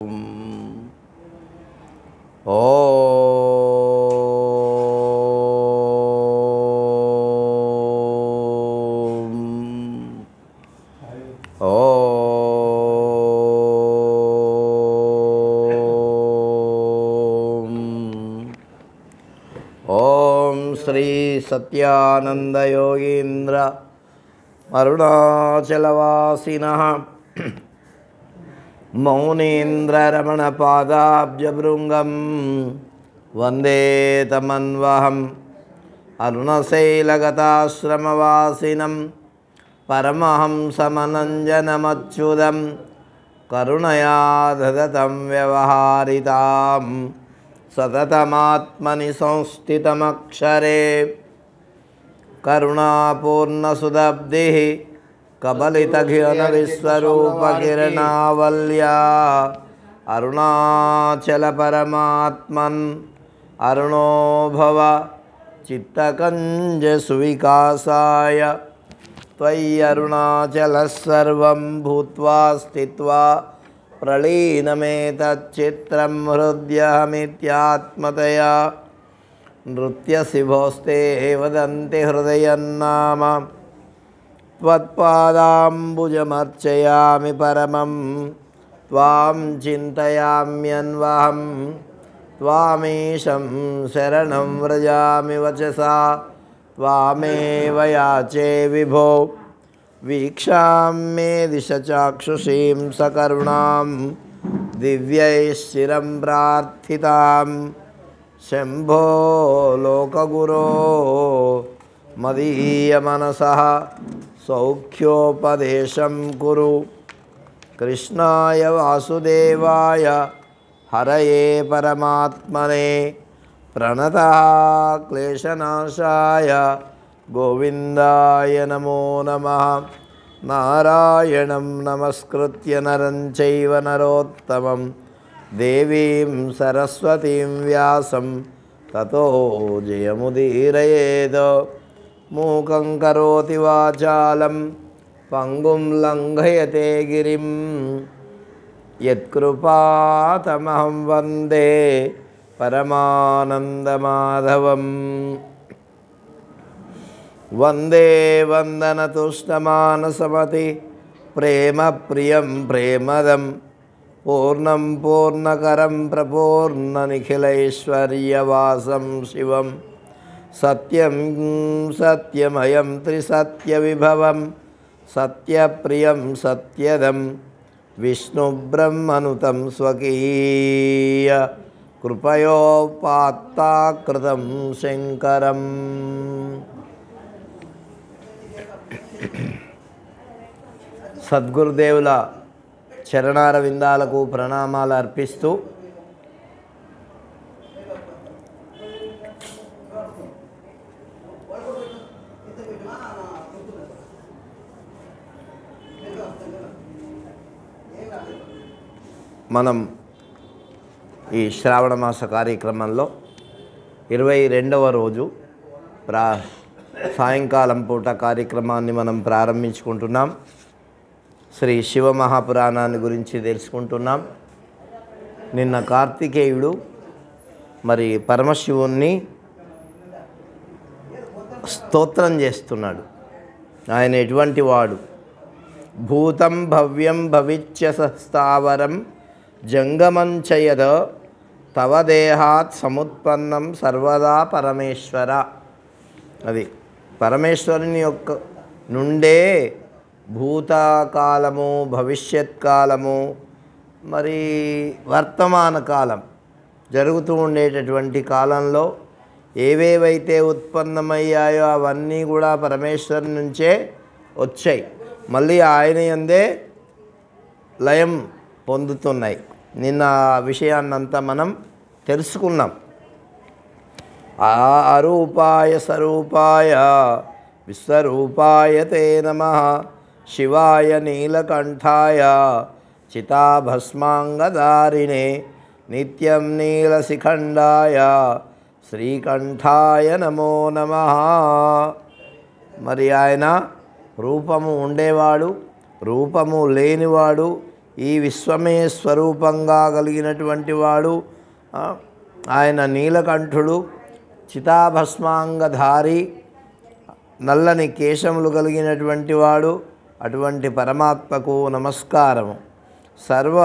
ఓం శ్రీ సత్యానంద యోగీంద్ర అరుణాచలవాసినః మౌనేంద్ర రమణ పాదాబ్జభృంగం వందే తమన్వహం అరుణశైలగతాశ్రమవాసినం పరమహంసమనంజనమచ్యుతం కరుణయా దదతం వ్యవహారితాం సతతమాత్మని సంస్థితమక్షరే కరుణాపూర్ణసుదబ్ధిః కబలితఘన విశ్వరూపకిరణావల్యా అరుణాచల పరమాత్మన్ అరుణో భవ చిత్తకంజ సువికాసాయ త్వయ్యరుణాచలః సర్వం భూత్వా స్థిత్వా ప్రళీనమేతచ్చిత్రం హృద్యహమిత్యాత్మతయా నృత్యశిభోస్తే వదంతి హృదయన్నామ త్వత్పాదాంబుజమర్చయామి పరమం త్వాం చింతయామ్యన్వహం త్వామీశం శరణం వ్రజామి వచసా త్వామేవ యాచే విభో వీక్షామ్మే దిశ చాక్షుషీం సకరుణాం దివ్యైశ్చిరం ప్రార్థితాం శంభో లోకగురో మదీయమనసః సౌఖ్యోపదేశం కురు కృష్ణాయ వాసుదేవాయ హరయే పరమాత్మనే ప్రణతః క్లేశనాశాయ గోవిందాయ నమో నమః నారాయణం నమస్కృత్య నరం చైవ నరోత్తమం దేవీం సరస్వతీం వ్యాసం తతో జయముదీరయేత్ మూకం కరోతి వాచాలం పంగుం లంఘయతే గిరిం యత్కృపాతమహం వందే పరమానందమాధవం వందే వందనతుష్టమానసమతి ప్రేమ ప్రియం ప్రేమదం పూర్ణం పూర్ణకరం ప్రపూర్ణనిఖిలైశ్వర్యవాసం శివం సత్యం సత్యమయం త్రిసత్యవిభవం సత్యప్రియం సత్యదం విష్ణుబ్రహ్మనుతం స్వకీయ కృపయోపాత్తాకృతం శంకరం. సద్గురుదేవుల చరణార విందాలకు ప్రణామాలు అర్పిస్తూ మనం ఈ శ్రావణ మాస కార్యక్రమంలో 22వ రోజు సాయంకాలం పూట కార్యక్రమాన్ని మనం ప్రారంభించుకుంటున్నాం. శ్రీ శివ మహాపురాణాన్ని గురించి తెలుసుకుంటున్నాం. నిన్న కార్తికేయుడు మరి పరమశివుణ్ణి స్తోత్రం చేస్తున్నాడు. ఆయన ఎటువంటి వాడు? భూతం భవ్యం భవిష్య స్థావరం జంగమంచయద తవ దేహాత్ సముత్పన్నం సర్వదా పరమేశ్వర. అది పరమేశ్వరుని యొక్క నుండే భూతకాలము, భవిష్యత్ కాలము, మరి వర్తమాన కాలం జరుగుతూ ఉండేటటువంటి కాలంలో ఏవేవైతే ఉత్పన్నమయ్యాయో అవన్నీ కూడా పరమేశ్వరుని నుంచే వచ్చాయి. మళ్ళీ ఆయన యందే లయం పొందుతున్నాయి. నిన్న విషయాన్నంతా మనం తెలుసుకున్నాం. అరూపాయ స్వరూపాయ విశ్వరూపాయ తే నమః శివాయ నీలకంఠాయ చితాభస్మాంగధారిణే నిత్యం నీలశిఖండాయ శ్రీకంఠాయ నమో నమః. మరి ఆయన రూపము ఉండేవాడు, రూపము లేనివాడు, ఈ విశ్వమే స్వరూపంగా కలిగినటువంటి వాడు. ఆయన నీలకంఠుడు, చితాభస్మాంగధారి, నల్లని కేశములు కలిగినటువంటి వాడు. అటువంటి పరమాత్మకు నమస్కారము. సర్వ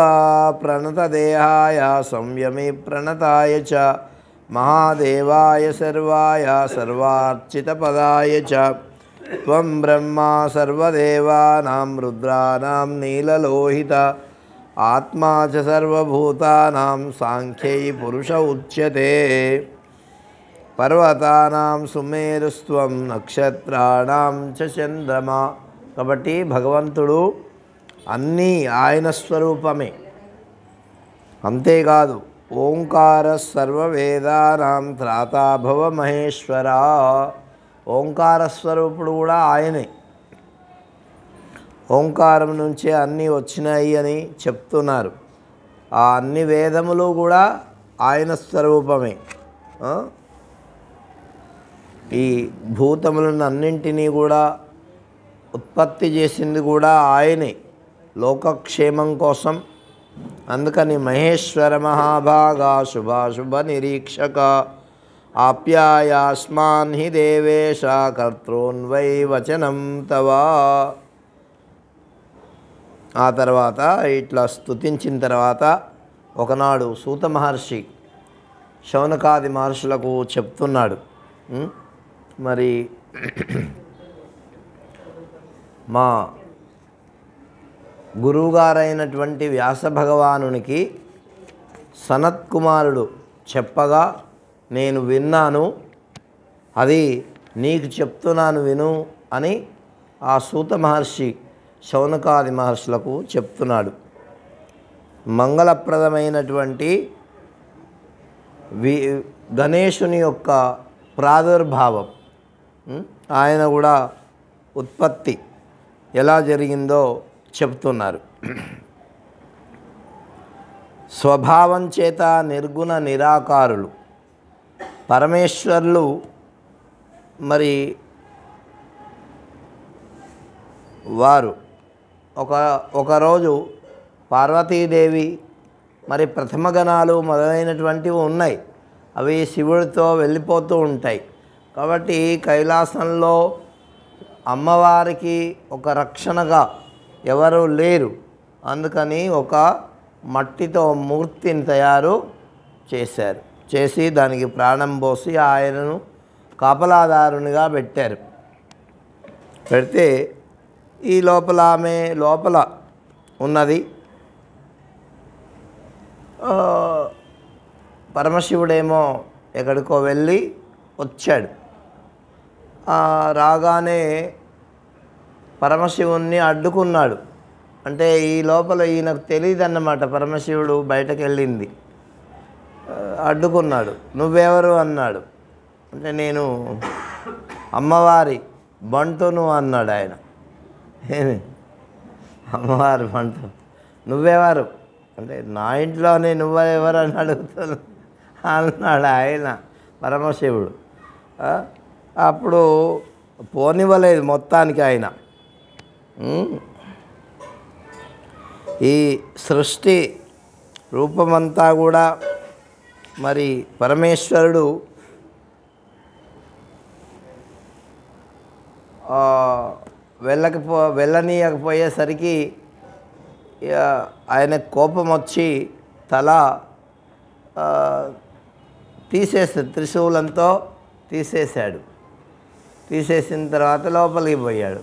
ప్రణతదేహాయ సంయమి ప్రణతాయ చ మహాదేవాయ సర్వాయ సర్వార్చితపదాయ చ త్వం బ్రహ్మా సర్వదేవానాం రుద్రానాం నీలలోహిత ఆత్మా చ సర్వభూతానాం సాంఖ్యై పురుష ఉచ్యతే. పర్వతానాం సుమేరుస్త్వం నక్షత్రాణం చ చంద్రమా. కాబట్టి భగవంతుడు అన్నీ ఆయన స్వరూపమే. అంతేకాదు ఓంకార సర్వవేదానాం త్రాతాభవ మహేశ్వర. ఓంకార స్వరూపుడు కూడా ఆయనే. ఓంకారం నుంచే అన్నీ వచ్చినాయి అని చెప్తున్నారు. ఆ అన్ని వేదములు కూడా ఆయన స్వరూపమే. ఈ భూతములను అన్నింటినీ కూడా ఉత్పత్తి చేసింది కూడా ఆయనే, లోకక్షేమం కోసం. అందుకని మహేశ్వర మహాభాగా శుభాశుభ నిరీక్షక ఆప్యాయాస్మాన్ హి దేవేశ కర్తృన్వై వచనం తవా. ఆ తర్వాత ఇట్లా స్తుతించిన తర్వాత ఒకనాడు సూత మహర్షి శౌనకాది మహర్షులకు చెప్తున్నాడు, మరి మా గురువుగారైనటువంటి వ్యాస భగవానునికి సనత్కుమారుడు చెప్పగా నేను విన్నాను, అది నీకు చెప్తున్నాను విను అని ఆ సూత మహర్షి శౌనకాది మహర్షులకు చెప్తున్నాడు. మంగళప్రదమైనటువంటి గణేశుని యొక్క ప్రాదుర్భావం, ఆయన కూడా ఉత్పత్తి ఎలా జరిగిందో చెప్తున్నారు. స్వభావం చేత నిర్గుణ నిరాకారులు పరమేశ్వరులు. మరి వారు ఒకరోజు పార్వతీదేవి మరి ప్రథమ గణాలు మొదలైనటువంటివి ఉన్నాయి, అవి శివుడితో వెళ్ళిపోతూ ఉంటాయి. కాబట్టి కైలాసంలో అమ్మవారికి ఒక రక్షణగా ఎవరు లేరు. అందుకని ఒక మట్టితో మూర్తిని తయారు చేసి దానికి ప్రాణం పోసి ఆయనను కాపలాదారునిగా పెట్టారు. పెడితే ఈ లోపల ఆమె లోపల ఉన్నది. పరమశివుడేమో ఎక్కడికో వెళ్ళి వచ్చాడు. రాగానే పరమశివుణ్ణి అడ్డుకున్నాడు. అంటే ఈ లోపల ఈయనకు తెలియదు అన్నమాట పరమశివుడు బయటకు వెళ్ళింది. అడ్డుకున్నాడు. నువ్వెవరు అన్నాడు. అంటే నేను అమ్మవారి బంటును అన్నాడు ఆయన. అమ్మవారి బంటు, నువ్వెవరు అంటే నా ఇంట్లోనే నువ్వెవరు అని అడుగుతాను అన్నాడు ఆయన పరమశివుడు. అప్పుడు పోనివ్వలేదు మొత్తానికి ఆయన. ఈ సృష్టి రూపమంతా కూడా మరి పరమేశ్వరుడు వెళ్ళనీయకపోయేసరికి ఆయన కోపం వచ్చి తల త్రిశూలంతో తీసేశాడు. తీసేసిన తర్వాత లోపలికి పోయాడు.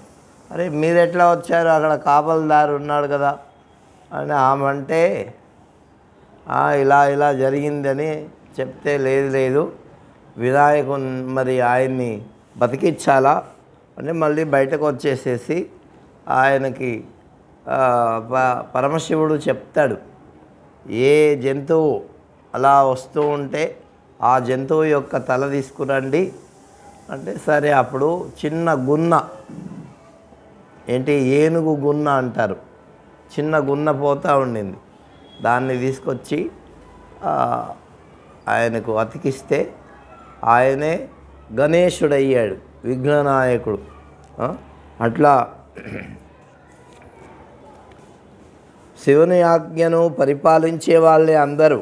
అరే మీరు ఎట్లా వచ్చారు, అక్కడ కాపలదారు ఉన్నాడు కదా అని ఆమంటే ఇలా జరిగిందని చెప్తే లేదు వినాయకుని మరి ఆయన్ని బతికించాలా అంటే మళ్ళీ బయటకు వచ్చేసేసి ఆయనకి పరమశివుడు చెప్తాడు, ఏ జంతువు అలా వస్తూ ఉంటే ఆ జంతువు యొక్క తల తీసుకురండి అంటే సరే. అప్పుడు చిన్న గున్న, ఏంటి ఏనుగు గున్న అంటారు, చిన్న గున్న పోతూ ఉండింది. దాన్ని తీసుకొచ్చి ఆయనకు అతికిస్తే ఆయనే గణేశుడయ్యాడు, విఘ్ననాయకుడు. శివుని ఆజ్ఞను పరిపాలించే వాళ్ళే అందరూ.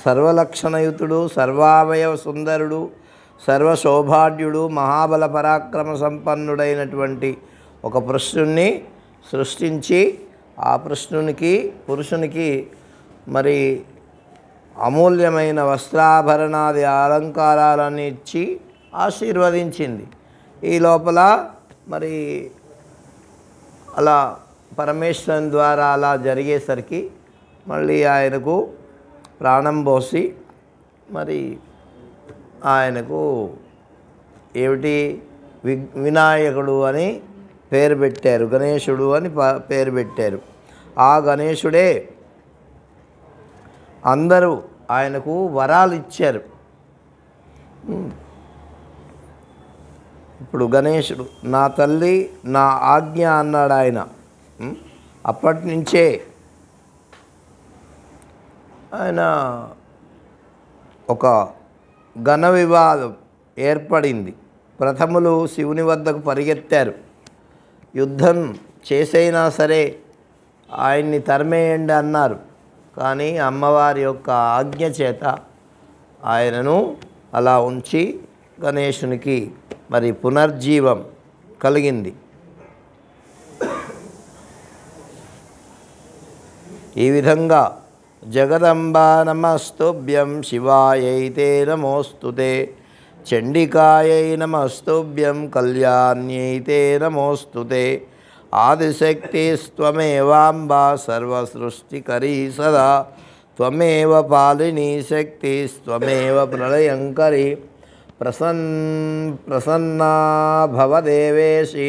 సర్వలక్షణయుతుడు, సర్వావయవ సుందరుడు, సర్వశోభాఢ్యుడు, మహాబల పరాక్రమ సంపన్నుడైనటువంటి ఒక పురుషుణ్ణి సృష్టించి ఆ పురుషునికి మరి అమూల్యమైన వస్త్రాభరణాది అలంకారాలన్నీ ఇచ్చి ఆశీర్వదించింది. ఈ లోపల మరి అలా పరమేశ్వరుని ద్వారా అలా జరిగేసరికి మళ్ళీ ఆయనకు ప్రాణం పోసి మరి ఆయనకు ఏమిటి వినాయకుడు అని పేరు పెట్టారు, గణేశుడు అని పేరు పెట్టారు. ఆ గణేశుడే అందరూ ఆయనకు వరాలు ఇచ్చారు. ఇప్పుడు గణేశుడు నా తల్లి నా ఆజ్ఞ అన్నాడు ఆయన. అప్పటి నుంచే ఆయన ఒక ఘన వివాదం ఏర్పడింది. ప్రథములు శివుని వద్దకు పరిగెత్తారు. యుద్ధం చేసైనా సరే ఆయన్ని తరిమేయండి అన్నారు. కానీ అమ్మవారి యొక్క ఆజ్ఞ చేత ఆయనను అలా ఉంచి గణేశునికి మరి పునర్జీవం కలిగింది. ఈ విధంగా జగదంబా నమస్తుభ్యం శివాయైతే నమోస్తుతే చండికాయై నమస్తుభ్యం కళ్యాణ్యైతే నమోస్తుతే ఆదిశక్తిస్త్వమేవాంబా సర్వసృష్టికరీ సదా త్వమేవ పాలినీ శక్తిస్త్వమేవ ప్రళయంకరీ ప్రసన్నా భవదేవేశి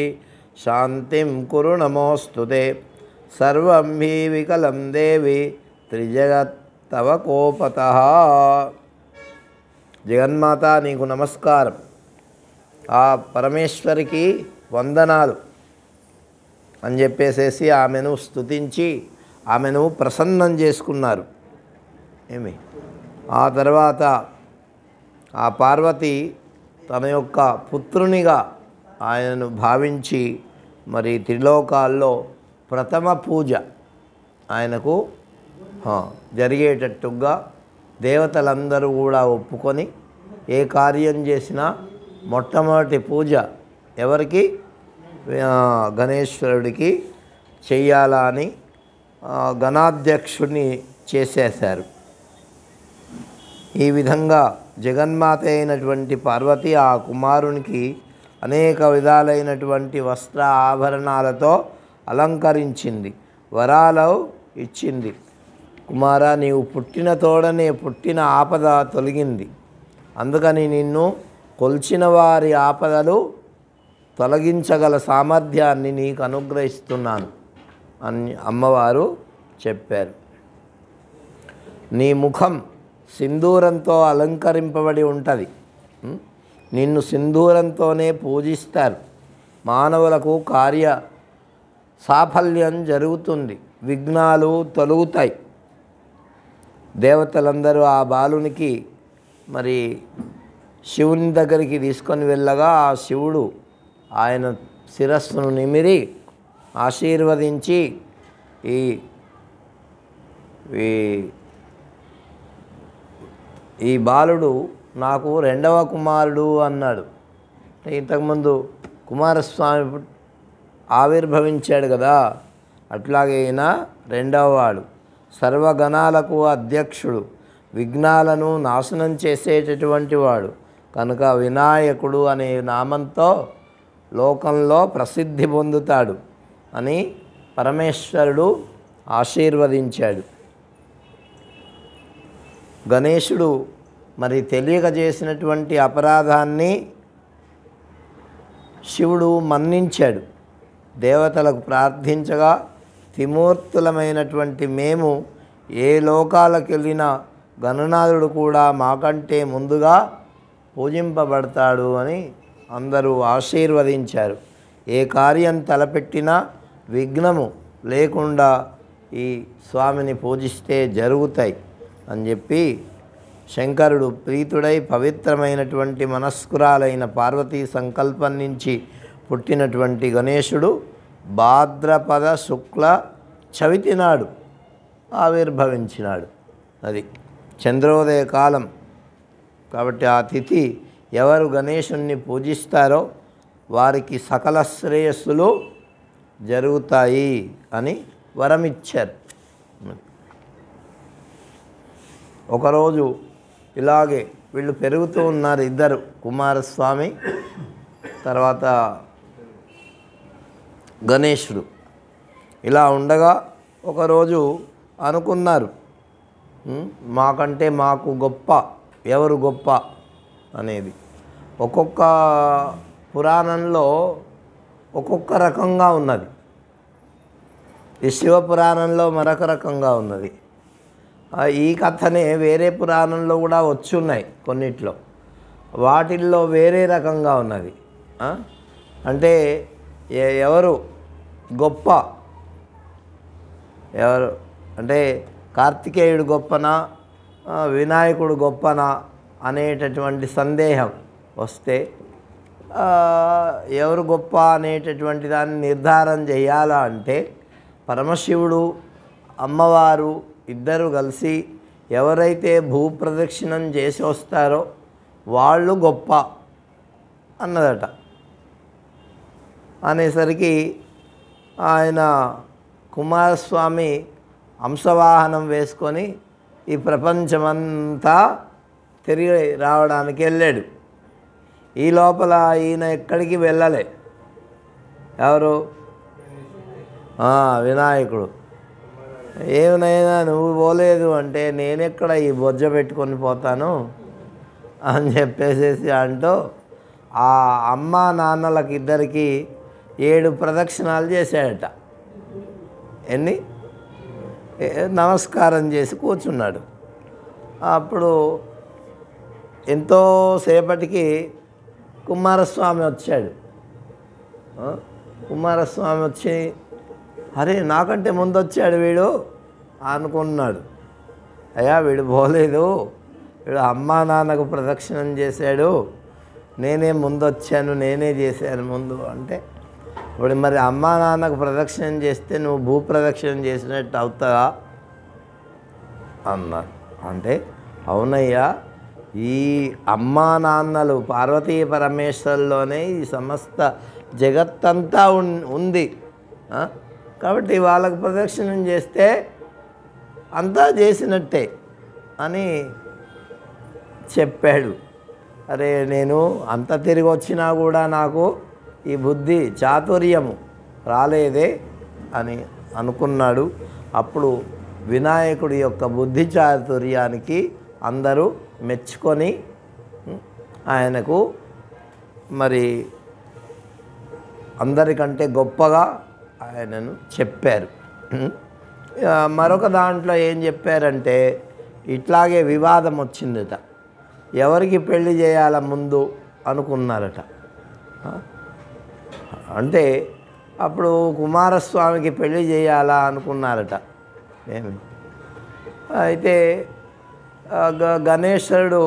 శాంతిం కురు నమోస్తుతే సర్వం హి వికలం దేవి త్రిజగత్తవ కోపతః. జగన్మాత నీకు నమస్కారం, ఆ పరమేశ్వరికి వందనాలు అని చెప్పేసేసి ఆమెను స్తుతించి ఆమెను ప్రసన్నం చేసుకున్నారు. ఆ తర్వాత ఆ పార్వతి తన యొక్క పుత్రునిగా ఆయనను భావించి మరి త్రిలోకాల్లో ప్రథమ పూజ ఆయనకు జరిగేటట్టుగా దేవతలందరూ కూడా ఒప్పుకొని ఏ కార్యం చేసినా మొట్టమొదటి పూజ ఎవరికి? గణేశ్వరుడికి చెయ్యాలా అని గణాధ్యక్షుడిని చేసేశారు. ఈ విధంగా జగన్మాత అయినటువంటి పార్వతి ఆ కుమారునికి అనేక విధాలైనటువంటి వస్త్ర ఆభరణాలతో అలంకరించింది, వరాలు ఇచ్చింది. కుమారా, నీవు పుట్టిన తోడనే పుట్టిన ఆపద తొలగింది, అందుకని నిన్ను కొల్చిన వారి ఆపదలు తొలగించగల సామర్థ్యాన్ని నీకు అనుగ్రహిస్తున్నాను అని అమ్మవారు చెప్పారు. నీ ముఖం సింధూరంతో అలంకరింపబడి ఉంటుంది. నిన్ను సింధూరంతోనే పూజిస్తారు. మానవులకు కార్య సాఫల్యం జరుగుతుంది, విఘ్నాలు తొలగుతాయి. దేవతలందరూ ఆ బాలునికి మరి శివుని దగ్గరికి తీసుకొని వెళ్ళగా ఆ శివుడు ఆయన శిరస్సును నిమిరి ఆశీర్వదించి ఈ బాలుడు నాకు రెండవ కుమారుడు అన్నాడు. ఇంతకుముందు కుమారస్వామి ఆవిర్భవించాడు కదా, అట్లాగే ఈయన రెండవ వాడు. సర్వగణాలకు అధ్యక్షుడు, విఘ్నాలను నాశనం చేసేటటువంటి వాడు కనుక వినాయకుడు అనే నామంతో లోకంలో ప్రసిద్ధి పొందుతాడు అని పరమేశ్వరుడు ఆశీర్వదించాడు. గణేశుడు మరి తెలియక చేసినటువంటి అపరాధాన్ని శివుడు మన్నించాడు. దేవతలకు ప్రార్థించగా త్రిమూర్తులమైనటువంటి మేము ఏ లోకాలకు వెళ్ళినా గణనాథుడు కూడా మాకంటే ముందుగా పూజింపబడతాడు అని అందరూ ఆశీర్వదించారు. ఏ కార్యం తలపెట్టినా విఘ్నము లేకుండా ఈ స్వామిని పూజిస్తే జరుగుతాయి అని చెప్పి శంకరుడు ప్రీతుడై పవిత్రమైనటువంటి మనస్కురాలైన పార్వతీ సంకల్పం నుంచి పుట్టినటువంటి గణేశుడు భాద్రపద శుక్ల చవితి నాడు ఆవిర్భవించినాడు. అది చంద్రోదయ కాలం. కాబట్టి ఆ తిథి ఎవరు గణేశుణ్ణి పూజిస్తారో వారికి సకల శ్రేయస్సులు జరుగుతాయి అని వరమిచ్చారు. ఒకరోజు ఇలాగే వీళ్ళు పెరుగుతూ ఉన్నారు, ఇద్దరు, కుమారస్వామి తర్వాత గణేశుడు. ఇలా ఉండగా ఒకరోజు అనుకున్నారు, మాకంటే మాకు గొప్ప, ఎవరు గొప్ప అనేది. ఒక్కొక్క పురాణంలో ఒక్కొక్క రకంగా ఉన్నది. ఈ శివపురాణంలో మరొక రకంగా ఉన్నది. ఈ కథనే వేరే పురాణంలో కూడా వచ్చున్నాయి కొన్నిట్లో, వాటిల్లో వేరే రకంగా ఉన్నది. అంటే ఎవరు గొప్ప, ఎవరు అంటే కార్తికేయుడు గొప్పనా వినాయకుడు గొప్పనా అనేటటువంటి సందేహం వస్తే ఎవరు గొప్ప అనేటటువంటి దాన్ని నిర్ధారణ చేయాలా అంటే పరమశివుడు అమ్మవారు ఇద్దరు కలిసి ఎవరైతే భూప్రదక్షిణం చేసి వస్తారో వాళ్ళు గొప్ప అన్నదట. అనేసరికి ఆయన కుమారస్వామి హంసవాహనం వేసుకొని ఈ ప్రపంచమంతా తిరిగి రావడానికి వెళ్ళాడు. ఈ లోపల ఈయన ఎక్కడికి వెళ్ళలే. ఎవరు? వినాయకుడు. ఏమైనా నువ్వు పోలేదు అంటే నేనెక్కడ ఈ బొజ్జ పెట్టుకొని పోతాను అని చెప్పేసేసి అంటూ ఆ అమ్మ నాన్నలకి ఇద్దరికి 7 ప్రదక్షిణాలు చేశాడట. ఎన్ని? నమస్కారం చేసి కూర్చున్నాడు. అప్పుడు ఎంతోసేపటికి కుమారస్వామి వచ్చాడు. కుమారస్వామి వచ్చి అరే నాకంటే ముందు వచ్చాడు వీడు అనుకున్నాడు. అయ్యా వీడు పోలేదు, వీడు అమ్మా నాన్నకు ప్రదక్షిణం చేశాడు, నేనే ముందు వచ్చాను, నేనే చేశాను ముందు అంటే ఇప్పుడు మరి అమ్మా నాన్నకు ప్రదక్షిణం చేస్తే నువ్వు భూప్రదక్షిణం చేసినట్టు అవుతుందా అన్నారు. అంటే అవునయ్యా, ఈ అమ్మా నాన్నలు పార్వతీ పరమేశ్వరుల్లోనే ఈ సమస్త జగత్తంతా ఉంది కాబట్టి వాళ్ళకు ప్రదక్షిణం చేస్తే అంతా చేసినట్టే అని చెప్పాడు. అరే నేను అంత తిరిగి వచ్చినా కూడా నాకు ఈ బుద్ధి చాతుర్యము రాలేదే అని అనుకున్నాడు. అప్పుడు వినాయకుడి యొక్క బుద్ధి చాతుర్యానికి అందరూ మెచ్చుకొని ఆయనకు మరి అందరికంటే గొప్పగా ఆయనను చెప్పారు. మరొక దాంట్లో ఏం చెప్పారంటే ఇట్లాగే వివాదం వచ్చిందట. ఎవరికి పెళ్లి చేయాల ముందు అనుకున్నారట. అంటే అప్పుడు కుమారస్వామికి పెళ్లి చేయాలా అనుకున్నారట. అయితే గణేశుడు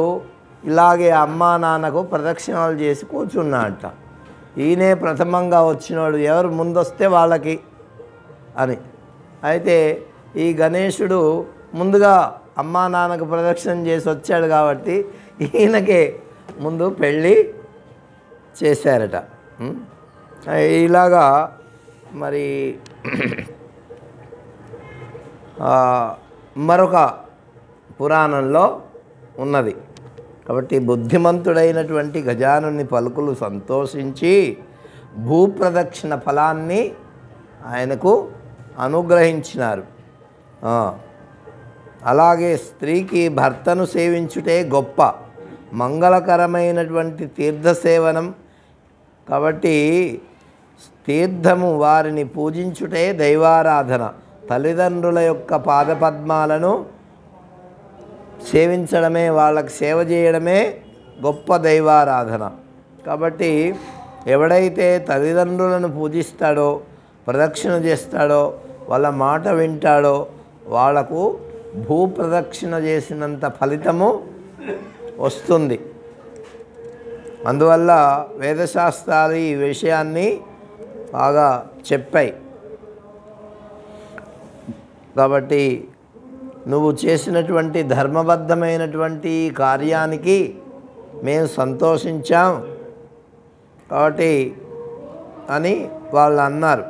ఇలాగే అమ్మా నాన్నకు ప్రదక్షిణాలు చేసి కూర్చున్నాడట. ఈయనే ప్రథమంగా వచ్చినాడు, ఎవరు ముందొస్తే వాళ్ళకి అని. అయితే ఈ గణేశుడు ముందుగా అమ్మా నాన్నకు ప్రదక్షిణం చేసి వచ్చాడు కాబట్టి ఈయనకే ముందు పెళ్ళి చేశారట. ఇలాగా మరి మరొక పురాణంలో ఉన్నది. కాబట్టి బుద్ధిమంతుడైనటువంటి గజానుని పలుకులు సంతోషించి భూప్రదక్షిణ ఫలాన్ని ఆయనకు అనుగ్రహించినారు. అలాగే స్త్రీకి భర్తను సేవించుటే గొప్ప మంగళకరమైనటువంటి తీర్థసేవనం. కాబట్టి తీర్థము వారిని పూజించుటే దైవారాధన. తల్లిదండ్రుల యొక్క పాదపద్మాలను సేవించడమే, వాళ్ళకి సేవ చేయడమే గొప్ప దైవారాధన. కాబట్టి ఎవడైతే తల్లిదండ్రులను పూజిస్తాడో, ప్రదక్షిణ చేస్తాడో, వాళ్ళ మాట వింటాడో వాళ్లకు భూప్రదక్షిణ చేసినంత ఫలితము వస్తుంది. అందువల్ల వేదశాస్త్రాలు ఈ విషయాన్ని బాగా చెప్పాయి. కాబట్టి నువ్వు చేసినటువంటి ధర్మబద్ధమైనటువంటి కార్యానికి మేము సంతోషించాం కాబట్టి అని వాళ్ళు అన్నారు.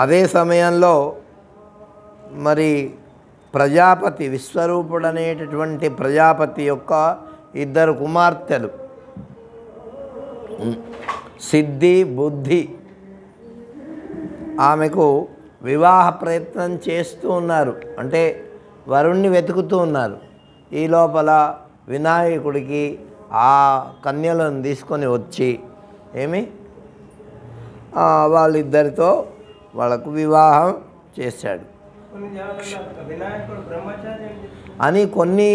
అదే సమయంలో మరి ప్రజాపతి, విశ్వరూపుడనేటటువంటి ప్రజాపతి యొక్క 2 కుమార్తెలు సిద్ధి, బుద్ధి ఆమెకు వివాహ ప్రయత్నం చేస్తూ ఉన్నారు. అంటే వరుణ్ణి వెతుకుతూ ఉన్నారు. ఈ లోపల వినాయకుడికి ఆ కన్యలను తీసుకొని వచ్చి వాళ్ళిద్దరితో వాళ్ళకు వివాహం చేశాడు అని కొన్ని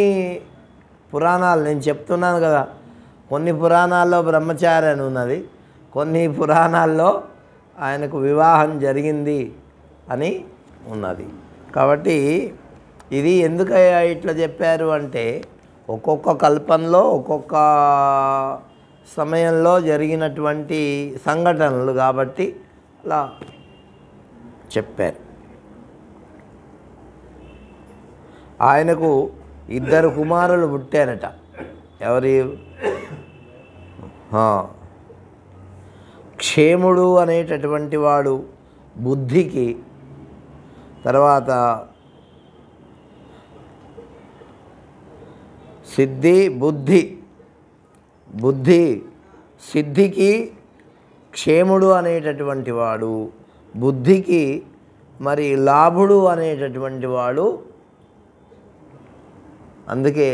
పురాణాలు నేను చెప్తున్నాను కదా. కొన్ని పురాణాల్లో బ్రహ్మచారి అని ఉన్నది, కొన్ని పురాణాల్లో ఆయనకు వివాహం జరిగింది అని ఉన్నది. కాబట్టి ఇది ఎందుకయ్యా ఇట్లా చెప్పారు అంటే ఒక్కొక్క కల్పంలో ఒక్కొక్క సమయంలో జరిగినటువంటి సంఘటనలు కాబట్టి అలా చెప్పారు. ఆయనకు 2 కుమారులు పుట్టారట. ఎవరి? క్షేముడు అనేటటువంటి వాడు బుద్ధికి, తర్వాత సిద్ధి, బుద్ధి సిద్ధికి క్షేముడు అనేటటువంటి వాడు, బుద్ధికి మరి లాభుడు అనేటటువంటి వాడు. అందుకే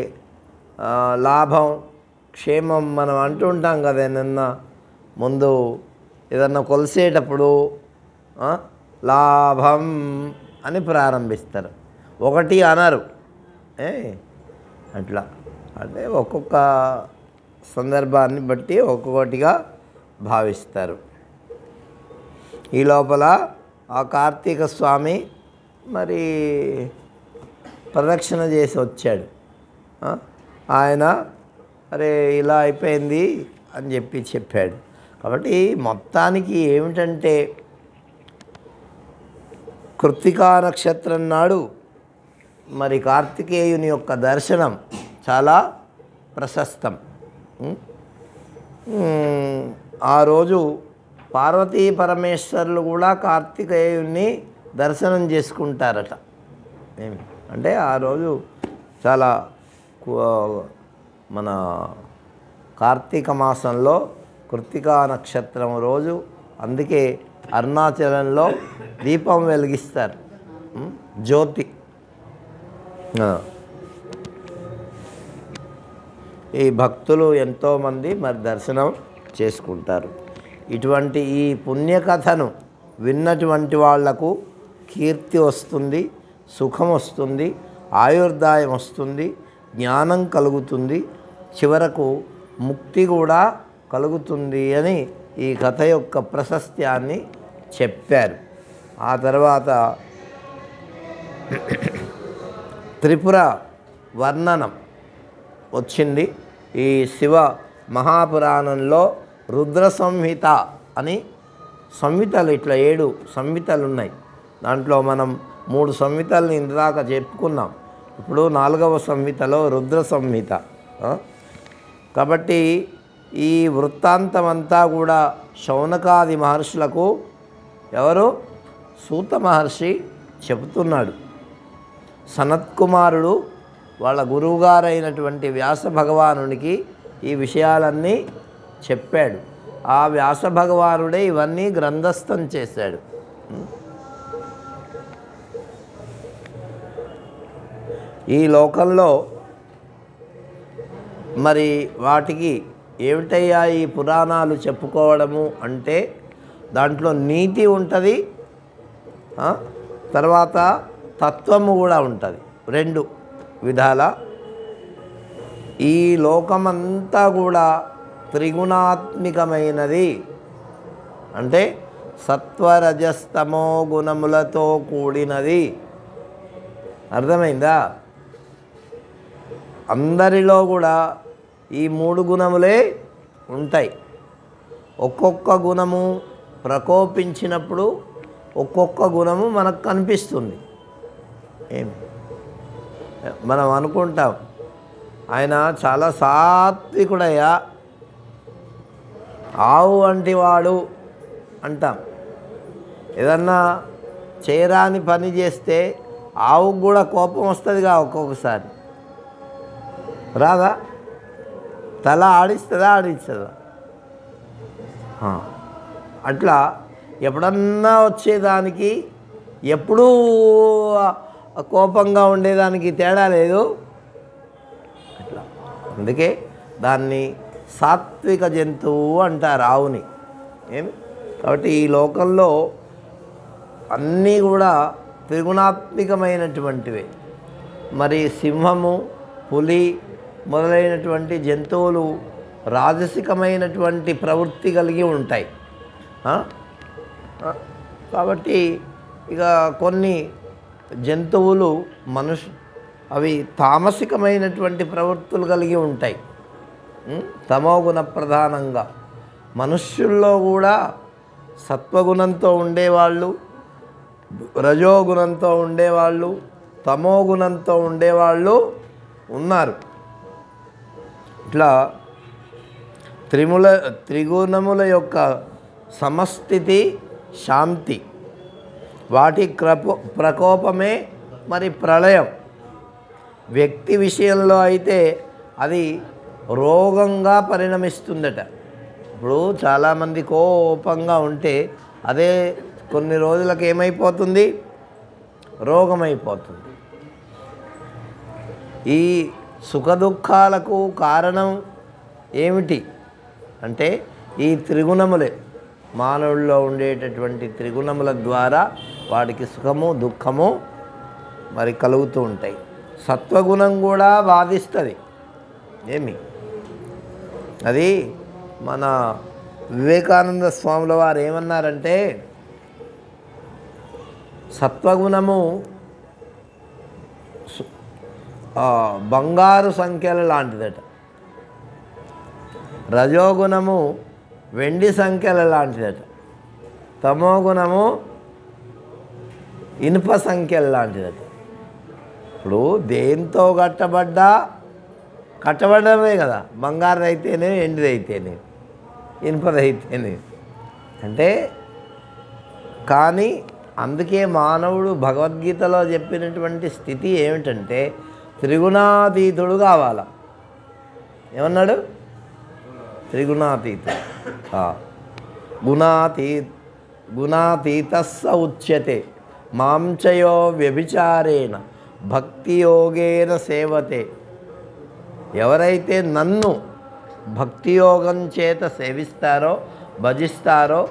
లాభం, క్షేమం మనం అంటుంటాం కదా. నిన్న ముందు ఏదన్నా కొలిసేటప్పుడు లాభం అని ప్రారంభిస్తారు, ఒకటి అనరు. అట్లా అంటే ఒక్కొక్క సందర్భాన్ని బట్టి ఒక్కొక్కటిగా భావిస్తారు. ఈ లోపల ఆ కార్తీక స్వామి మరి ప్రదక్షిణ చేసి వచ్చాడు. ఆయన అరే ఇలా అయిపోయింది అని చెప్పాడు. కాబట్టి మొత్తానికి ఏమిటంటే కృత్తికా నక్షత్రం నాడు మరి కార్తికేయుని యొక్క దర్శనం చాలా ప్రశస్తం. ఆ రోజు పార్వతీ పరమేశ్వరులు కూడా కార్తికేయుని దర్శనం చేసుకుంటారట. అంటే ఆ రోజు చాలా మన కార్తీక మాసంలో కృత్తికా నక్షత్రం రోజు, అందుకే అరుణాచలంలో దీపం వెలిగిస్తారు, జ్యోతి. ఈ భక్తులు ఎంతోమంది మరి దర్శనం చేసుకుంటారు. ఇటువంటి ఈ పుణ్యకథను విన్నటువంటి వాళ్లకు కీర్తి వస్తుంది, సుఖం వస్తుంది, ఆయుర్దాయం వస్తుంది, జ్ఞానం కలుగుతుంది, చివరకు ముక్తి కూడా కలుగుతుంది అని ఈ కథ యొక్క ప్రశస్త్యాన్ని చెప్పారు. ఆ తర్వాత త్రిపుర వర్ణనం వచ్చింది. ఈ శివ మహాపురాణంలో రుద్ర సంహిత అని సంహితలు, ఇట్లా 7 సంహితలు ఉన్నాయి. దాంట్లో మనం 3 సంహితల్ని ఇందాక చెప్పుకున్నాం. ఇప్పుడు 4వ సంహితలో రుద్ర సంహిత. కాబట్టి ఈ వృత్తాంతం అంతా కూడా శౌనకాది మహర్షులకు ఎవరు? సూత మహర్షి చెబుతున్నాడు. సనత్కుమారుడు వాళ్ళ గురువుగారైనటువంటి వ్యాస భగవానునికి ఈ విషయాలన్నీ చెప్పాడు. ఆ వ్యాస భగవానుడే ఇవన్నీ గ్రంథస్థం చేశాడు. ఈ లోకంలో మరి వాటికి ఏమిటయ్యా ఈ పురాణాలు చెప్పుకోవడము అంటే దాంట్లో నీతి ఉంటుంది, తర్వాత తత్వము కూడా ఉంటుంది. 2 విధాల ఈ లోకమంతా కూడా త్రిగుణాత్మికమైనది. అంటే సత్వరజస్తమో గుణములతో కూడినది. అర్థమైందా? అందరిలో కూడా ఈ 3 గుణములే ఉంటాయి. ఒక్కొక్క గుణము ప్రకోపించినప్పుడు ఒక్కొక్క గుణము మనకు కనిపిస్తుంది. ఏమి మనం అనుకుంటాం ఆయన చాలా సాత్వికుడయ్యా, ఆవు వంటి వాడు అంటాం. ఏదన్నా చేయరాని పని చేస్తే ఆవుకు కూడా కోపం వస్తుందిగా ఒక్కొక్కసారి, రాదా? తల ఆడిస్తుందా? అట్లా ఎప్పుడన్నా వచ్చేదానికి ఎప్పుడూ కోపంగా ఉండేదానికి తేడా లేదు. అట్లా అందుకే దాన్ని సాత్విక జంతువు అంటారు ఆవుని. ఏమి కాబట్టి ఈ లోకంలో అన్నీ కూడా త్రిగుణాత్మికమైనటువంటివే. మరి సింహము, పులి మొదలైనటువంటి జంతువులు రాజసికమైనటువంటి ప్రవృత్తి కలిగి ఉంటాయి. కాబట్టి ఇక కొన్ని జంతువులు అవి తామసికమైనటువంటి ప్రవృత్తులు కలిగి ఉంటాయి, తమోగుణ ప్రధానంగా. మనుష్యుల్లో కూడా సత్వగుణంతో ఉండేవాళ్ళు, రజోగుణంతో ఉండేవాళ్ళు, తమోగుణంతో ఉండేవాళ్ళు ఉన్నారు. ఇట్లా త్రిగుణముల యొక్క సమస్థితి శాంతి, వాటి ప్రకోపమే మరి ప్రళయం. వ్యక్తి విషయంలో అయితే అది రోగంగా పరిణమిస్తుందట. ఇప్పుడు చాలామంది కోపంగా ఉంటే అదే కొన్ని రోజులకు ఏమైపోతుంది? రోగమైపోతుంది. ఈ సుఖదుఖాలకు కారణం ఏమిటి అంటే ఈ త్రిగుణములే. మానవుల్లో ఉండేటటువంటి త్రిగుణముల ద్వారా వాడికి సుఖము దుఃఖము మరి కలుగుతూ ఉంటాయి. సత్వగుణం కూడా బాధిస్తుంది. అది మన వివేకానంద స్వాముల వారు ఏమన్నారంటే, సత్వగుణము బంగారు సంఖ్యల లాంటిదట, రజోగుణము వెండి సంఖ్యల లాంటిదట, తమోగుణము ఇనుప సంఖ్యల లాంటిదట. ఇప్పుడు దేంతో కట్టబడమే కదా, బంగారుదైతేనే, ఎండిదైతేనే, ఇనుపదైతేనే. అంటే కానీ అందుకే మానవుడు భగవద్గీతలో చెప్పినటువంటి స్థితి ఏమిటంటే త్రిగుణాతీతుడు కావాల. ఏమన్నాడు? త్రిగుణాతీతుడు. గుణాతీతస్స ఉచ్యతే మాంచయో వ్యభిచారేణ భక్తియోగేన సేవతే. ఎవరైతే నన్ను భక్తియోగం చేత సేవిస్తారో, భజిస్తారో,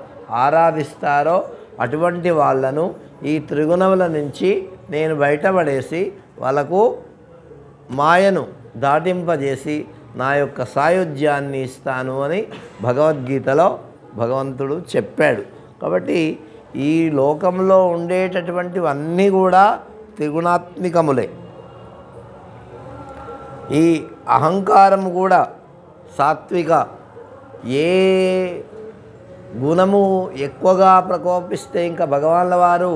ఆరాధిస్తారో అటువంటి వాళ్ళను ఈ త్రిగుణముల నుంచి నేను బయటపడేసి వాళ్ళకు మాయను దాటింపజేసి నా యొక్క సాయుధ్యాన్ని ఇస్తాను అని భగవద్గీతలో భగవంతుడు చెప్పాడు. కాబట్టి ఈ లోకంలో ఉండేటటువంటివన్నీ కూడా త్రిగుణాత్మికములే. ఈ అహంకారం కూడా సాత్విక. ఏ గుణము ఎక్కువగా ప్రకోపిస్తే ఇంకా భగవాన్ల వారు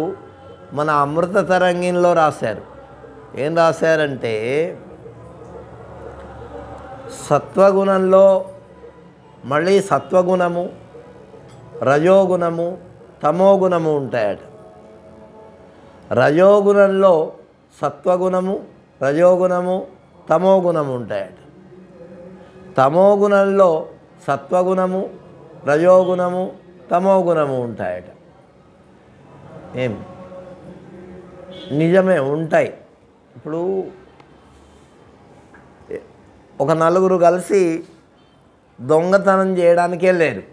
మన అమృత తరంగిణిలో రాశారు. ఏం రాశారంటే సత్వగుణంలో మళ్ళీ సత్వగుణము, రజోగుణము, తమోగుణము ఉంటాయట. రజోగుణంలో సత్వగుణము, రజోగుణము, తమోగుణము ఉంటాయట. తమోగుణంలో సత్వగుణము, రజోగుణము, తమోగుణము ఉంటాయట. నిజమే, ఉంటాయి. ఇప్పుడు ఒక నలుగురు కలిసి దొంగతనం చేయడానికి వెళ్ళారు.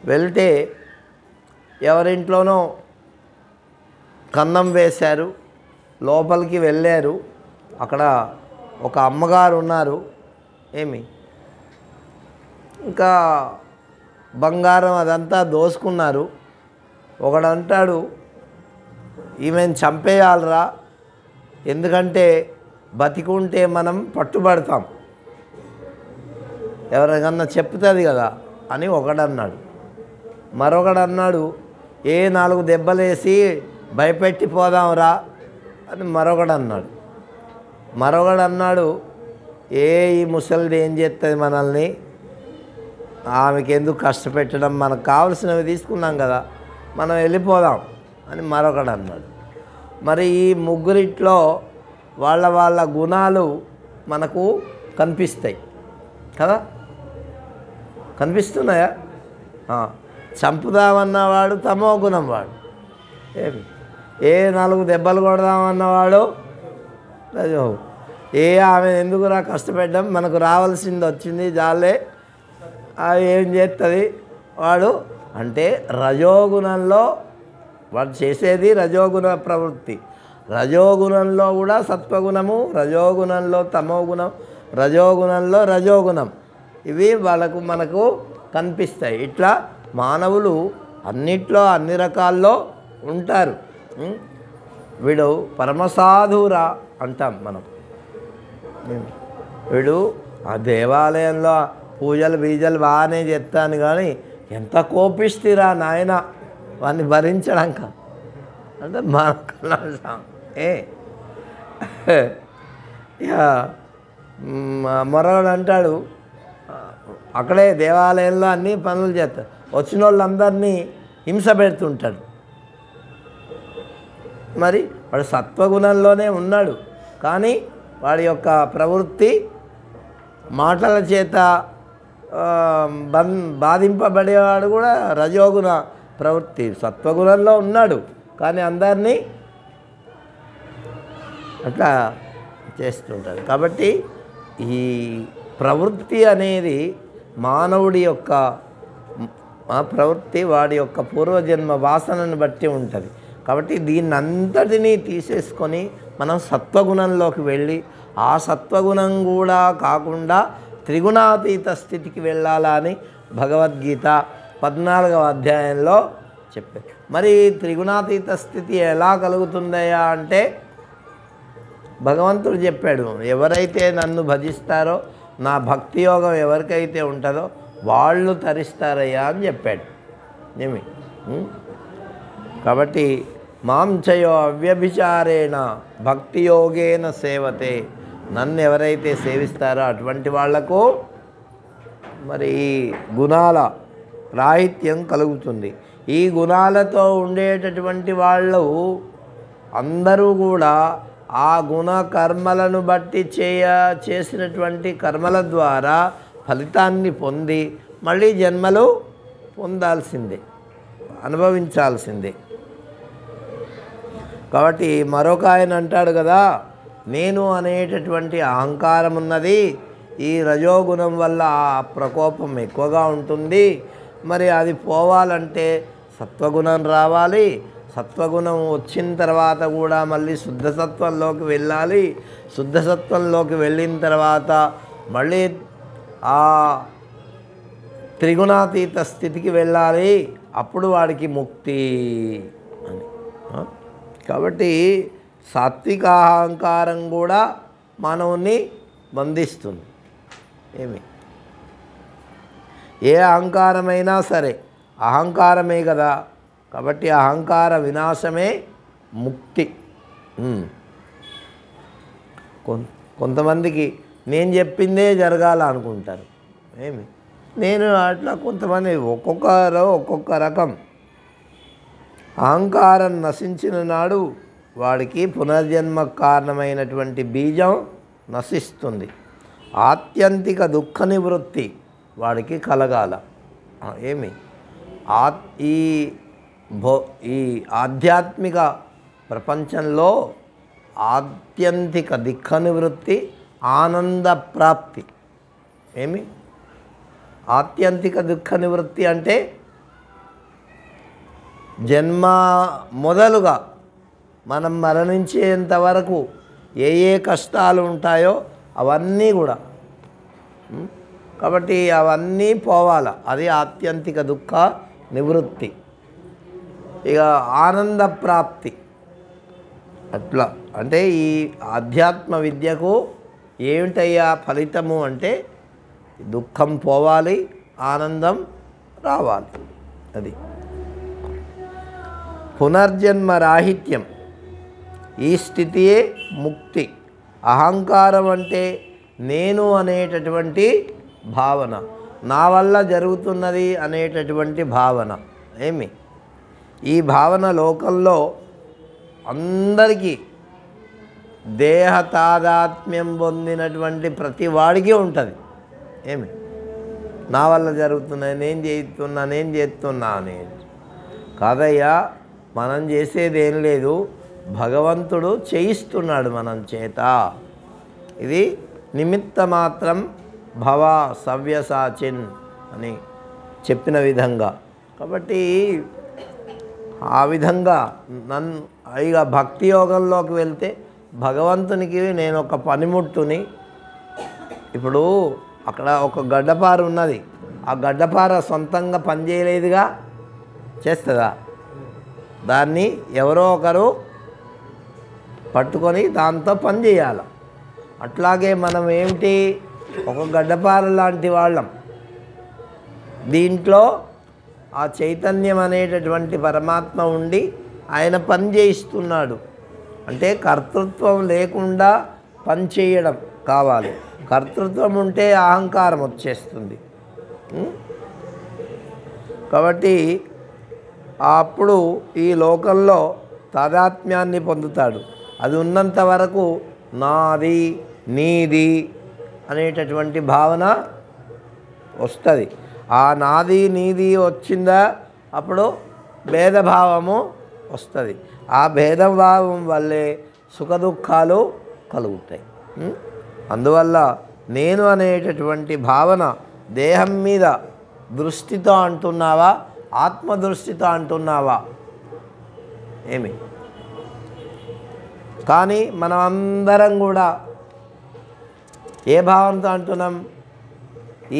వెళ్తే ఎవరింట్లోనో కన్నం వేశారు, లోపలికి వెళ్ళారు. అక్కడ ఒక అమ్మగారు ఉన్నారు. ఇంకా బంగారం అదంతా దోసుకున్నారు. ఒకడంటాడు, ఈమెను చంపేయాలరా, ఎందుకంటే బతికుంటే మనం పట్టుబడతాం. ఎవరికన్నా చెప్తుంది కదా అని ఒకడన్నాడు. మరొకడు అన్నాడు, 4 దెబ్బలేసి భయపెట్టి పోదాంరా అని మరొకడు అన్నాడు. ఈ ముసలిది ఏం చేస్తుంది మనల్ని, ఆమెకి ఎందుకు కష్టపెట్టడం, మనకు కావలసినవి తీసుకున్నాం కదా, మనం వెళ్ళిపోదాం అని మరొకడు అన్నాడు. మరి ఈ ముగ్గురిట్లో వాళ్ళ గుణాలు మనకు కనిపిస్తాయి కదా, కనిపిస్తున్నాయా? చంపుదామన్నవాడు తమో గుణం వాడు, 4 దెబ్బలు కొడదామన్నవాడు రజో. ఆమె ఎందుకురా కష్టపెట్టడం, మనకు రావాల్సింది వచ్చింది జాలే, ఏం చేస్తుంది వాడు అంటే రజోగుణంలో వాడు చేసేది రజోగుణ ప్రవృత్తి. రజోగుణంలో కూడా సత్వగుణము, రజోగుణంలో తమోగుణం, రజోగుణంలో రజోగుణం, ఇవి మనకు కనిపిస్తాయి. ఇట్లా మానవులు అన్నిట్లో అన్ని రకాల్లో ఉంటారు. వీడు పరమసాధురా అంటాం మనం. వీడు ఆ దేవాలయంలో పూజలు బీజలు బాగానే చేస్తాను కానీ ఎంత కోపిష్టిరా నాయన వాడిని భరించడాక అంటే మనకు మరొకడు అంటాడు, అక్కడే దేవాలయంలో అన్ని పనులు చేస్తాడు, వచ్చిన వాళ్ళందరినీ హింస పెడుతుంటాడు. మరి వాడు సత్వగుణంలోనే ఉన్నాడు కానీ వాడి యొక్క ప్రవృత్తి మాటల చేత బాధింపబడేవాడు కూడా రజోగుణ ప్రవృత్తి. సత్వగుణంలో ఉన్నాడు కానీ అందరినీ అట్లా చేస్తుంటాడు. కాబట్టి ఈ ప్రవృత్తి అనేది మానవుడి యొక్క ప్రవృత్తి వాడి యొక్క పూర్వజన్మ వాసనను బట్టి ఉంటుంది. కాబట్టి దీన్ని అంతటినీ తీసేసుకొని మనం సత్వగుణంలోకి వెళ్ళి ఆ సత్వగుణం కూడా కాకుండా త్రిగుణాతీత స్థితికి వెళ్ళాలని భగవద్గీత 14వ అధ్యాయంలో చెప్పారు. మరి త్రిగుణాతీత స్థితి ఎలా కలుగుతుందయ్యా అంటే భగవంతుడు చెప్పాడు, ఎవరైతే నన్ను భజిస్తారో నా భక్తి యోగం ఎవరికైతే ఉంటుందో వాళ్ళు తరిస్తారయ్యా అని చెప్పాడు. ఏమి కాబట్టి మాంచయో అవ్యభిచారేణ భక్తి యోగేన సేవతే, నన్ను ఎవరైతే సేవిస్తారో అటువంటి వాళ్లకు మరి ఈ గుణాల రాహిత్యం కలుగుతుంది. ఈ గుణాలతో ఉండేటటువంటి వాళ్ళు అందరూ కూడా ఆ గుణ కర్మలను బట్టి చేసినటువంటి కర్మల ద్వారా ఫలితాన్ని పొంది మళ్ళీ జన్మలు పొందాల్సిందే, అనుభవించాల్సిందే. కాబట్టి మరొక ఆయన అంటాడు కదా, నేను అనేటటువంటి అహంకారం ఉన్నది, ఈ రజోగుణం వల్ల ఆ ప్రకోపం ఎక్కువగా ఉంటుంది. మరి అది పోవాలంటే సత్వగుణం రావాలి. సత్వగుణం వచ్చిన తర్వాత కూడా మళ్ళీ శుద్ధసత్వంలోకి వెళ్ళాలి. శుద్ధసత్వంలోకి వెళ్ళిన తర్వాత మళ్ళీ ఆ త్రిగుణాతీత స్థితికి వెళ్ళాలి, అప్పుడు వాడికి ముక్తి అని. కాబట్టి సాత్విక అహంకారం కూడా మానవుని బంధిస్తుంది. ఏ అహంకారమైనా సరే అహంకారమే కదా, కాబట్టి అహంకార వినాశమే ముక్తి. కొంతమందికి నేను చెప్పిందే జరగాలనుకుంటారు. నేను అట్లా కొంతమంది ఒక్కొక్క రకం. అహంకారం నశించిన నాడు వాడికి పునర్జన్మ కారణమైనటువంటి బీజం నశిస్తుంది. ఆత్యంతిక దుఃఖ నివృత్తి వాడికి కలగాల. ఈ ఆధ్యాత్మిక ప్రపంచంలో ఆత్యంతిక దుఃఖ నివృత్తి, ఆనంద ప్రాప్తి. ఆత్యంతిక దుఃఖ నివృత్తి అంటే జన్మ మొదలుగా మనం మరణించేంత వరకు ఏ కష్టాలు ఉంటాయో అవన్నీ కూడా, కాబట్టి అవన్నీ పోవాల, అది ఆత్యంతిక దుఃఖ నివృత్తి. ఇక ఆనంద ప్రాప్తి అట్లా అంటే ఈ ఆధ్యాత్మ విద్యకు ఏమిటయ్యా ఫలితము అంటే దుఃఖం పోవాలి, ఆనందం రావాలి. అది పునర్జన్మ రాహిత్యం. ఈ స్థితియే ముక్తి. అహంకారం అంటే నేను అనేటటువంటి భావన, నా వల్ల జరుగుతున్నది అనేటటువంటి భావన. ఈ భావన లోకంలో అందరికీ, దేహ తాదాత్మ్యం పొందినటువంటి ప్రతి వాడికి ఉంటుంది. నా వల్ల జరుగుతున్నాయి, నేను చేస్తున్నా అనేది. కాదయ్యా, మనం చేసేది ఏం లేదు, భగవంతుడు చేయిస్తున్నాడు మనం చేత. ఇది నిమిత్త మాత్రం భవ సవ్యసాచిన్ అని చెప్పిన విధంగా. కాబట్టి ఆ విధంగా ఇక భక్తి యోగంలోకి వెళ్తే భగవంతునికి నేను ఒక పనిముట్టుని. ఇప్పుడు అక్కడ ఒక గడ్డపార ఉన్నది, ఆ గడ్డపార సొంతంగా పనిచేయలేదుగా, చేస్తుందా? దాన్ని ఎవరో ఒకరు పట్టుకొని దాంతో పని చేయాలి. అట్లాగే మనం ఏమిటి, ఒక గడ్డపార లాంటి వాళ్ళం. దీంట్లో ఆ చైతన్యం అనేటటువంటి పరమాత్మ ఉండి ఆయన పని చేయిస్తున్నాడు. అంటే కర్తృత్వం లేకుండా పని చేయడం కావాలి. కర్తృత్వం ఉంటే అహంకారం వచ్చేస్తుంది. కాబట్టి అప్పుడు ఈ లోకంలో తాదాత్మ్యాన్ని పొందుతాడు. అది ఉన్నంత వరకు నాది నీది అనేటటువంటి భావన వస్తుంది. ఆ నాది నీది వచ్చిందా అప్పుడు భేదభావము వస్తుంది. ఆ భేదభావం వల్లే సుఖదుఖాలు కలుగుతాయి. అందువల్ల నేను అనేటటువంటి భావన దేహం మీద దృష్టితో అంటున్నావా, ఆత్మదృష్టితో అంటున్నావా? కానీ మనం అందరం కూడా ఏ భావంతో అంటున్నాం?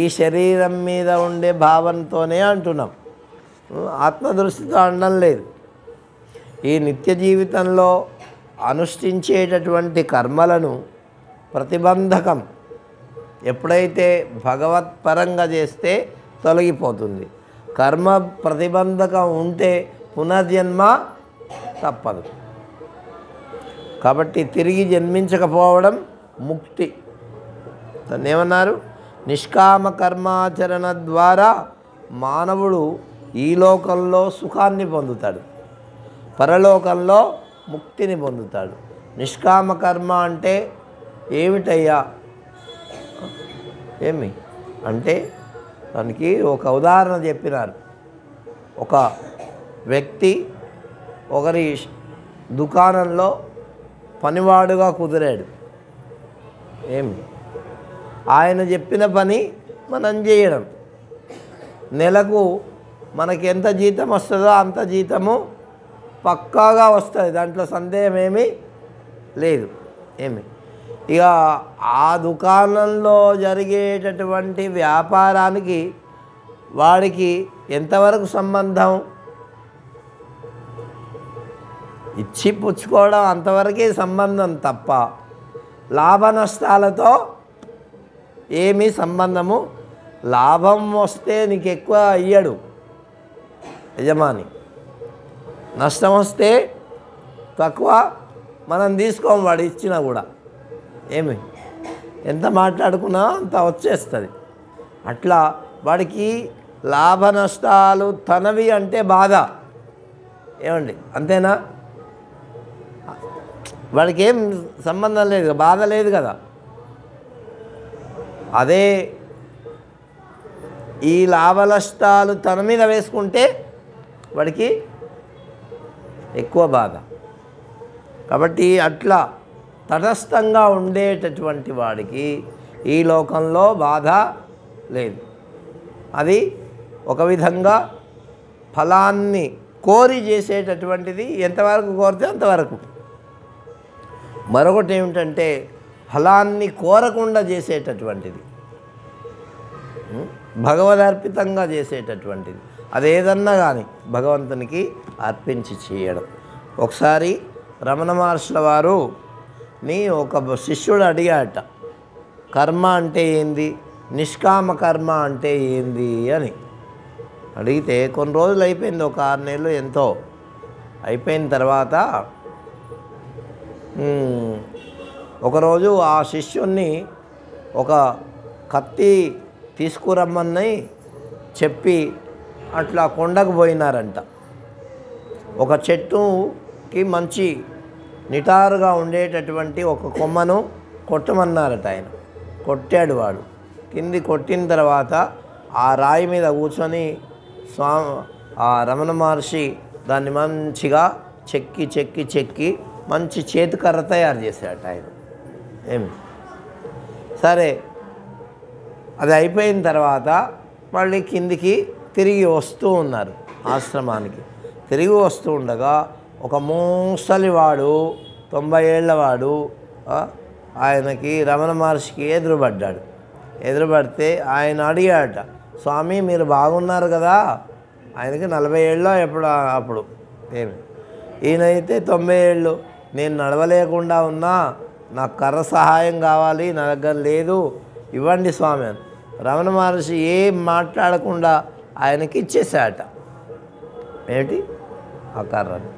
ఈ శరీరం మీద ఉండే భావనతోనే అంటున్నాం, ఆత్మదృష్టితో అనడం లేదు. ఈ నిత్య జీవితంలో అనుష్ఠించేటటువంటి కర్మలను ప్రతిబంధకం ఎప్పుడైతే భగవత్పరంగా చేస్తే తొలగిపోతుంది. కర్మ ప్రతిబంధకం ఉంటే పునర్జన్మ తప్పదు. కాబట్టి తిరిగి జన్మించకపోవడం ముక్తి. దాన్ని ఏమన్నారు? నిష్కామ కర్మాచరణ ద్వారా మానవుడు ఈ లోకంలో సుఖాన్ని పొందుతాడు, పరలోకంలో ముక్తిని పొందుతాడు. నిష్కామ కర్మ అంటే ఏమిటయ్యా? అంటే దానికి ఒక ఉదాహరణ చెప్పినారు. ఒక వ్యక్తి ఒకరి దుకాణంలో పనివాడుగా కుదిరాడు. ఆయన చెప్పిన పని మనం చేయడం. నెలకు మనకి ఎంత జీతం వస్తుందో అంత జీతము పక్కాగా వస్తుంది, దాంట్లో సందేహం ఏమీ లేదు. ఇక ఆ దుకాణంలో జరిగేటటువంటి వ్యాపారానికి వాడికి ఎంతవరకు సంబంధం? ఇచ్చి పుచ్చుకోవడం అంతవరకే సంబంధం తప్ప లాభ నష్టాలతో ఏమీ సంబంధము. లాభం వస్తే నీకు ఎక్కువ ఇయ్యడు యజమాని, నష్టం వస్తే తక్కువ మనం తీసుకోం వాడు ఇచ్చినా కూడా. ఎంత మాట్లాడుకున్నా అంత వచ్చేస్తుంది. అట్లా వాడికి లాభ నష్టాలు తనవి అంటే బాధ. అంతేనా? వాడికి ఏం సంబంధం లేదు, బాధ లేదు కదా. అదే ఈ లాభ నష్టాలు తన మీద వేసుకుంటే వాడికి ఎక్కువ బాధ. కాబట్టి అట్లా తటస్థంగా ఉండేటటువంటి వాడికి ఈ లోకంలో బాధ లేదు. అది ఒక విధంగా ఫలాన్ని కోరి చేసేటటువంటిది. ఎంతవరకు కోరితే అంతవరకు. మరొకటి ఏమిటంటే ఫలాన్ని కోరకుండా చేసేటటువంటిది, భగవదర్పితంగా చేసేటటువంటిది. అదేదన్నా కానీ భగవంతునికి అర్పించి చేయడం. ఒకసారి రమణ మహర్షుల వారు ఒక శిష్యుడు అడిగాట, కర్మ అంటే ఏంది నిష్కామ కర్మ అంటే ఏంది అని అడిగితే కొన్ని రోజులు అయిపోయింది, ఒక 6 నెలలు ఎంతో అయిపోయిన తర్వాత ఒకరోజు ఆ శిష్యుణ్ణి ఒక కత్తి తీసుకురమ్మని చెప్పి అట్లా కొండకు పోయినారంట. ఒక చెట్టుకి మంచి నిటారుగా ఉండేటటువంటి ఒక కొమ్మను కొట్టమన్నారట. ఆయన కొట్టాడు. వాడు కింది కొట్టిన తర్వాత ఆ రాయి మీద కూర్చొని ఆ రమణ మహర్షి దాన్ని మంచిగా చెక్కి చెక్కి చెక్కి మంచి చేతికర్ర తయారు చేశాడట ఆయన. ఏమి సరే, అది అయిపోయిన తర్వాత మళ్ళీ కిందికి తిరిగి వస్తూ ఉన్నారు ఆశ్రమానికి. తిరిగి వస్తూ ఉండగా ఒక ముసలివాడు 90 ఏళ్ళవాడు ఆయనకి రమణ మహర్షికి ఎదురుపడ్డాడు. ఎదురుపడితే ఆయన అడిగాడట, స్వామి మీరు బాగున్నారు కదా? ఆయనకి 40 ఏళ్ళో ఎప్పుడు అప్పుడు. ఏమి ఈయనైతే 90 ఏళ్ళు. నేను నడవలేకుండా ఉన్నా, నాకు కర్ర సహాయం కావాలి, నా దగ్గర లేదు, ఇవ్వండి స్వామి అని రమణ మహర్షి ఏం మాట్లాడకుండా ఆయనకి ఇచ్చేసాట. ఏంటి ఆ కర్రని.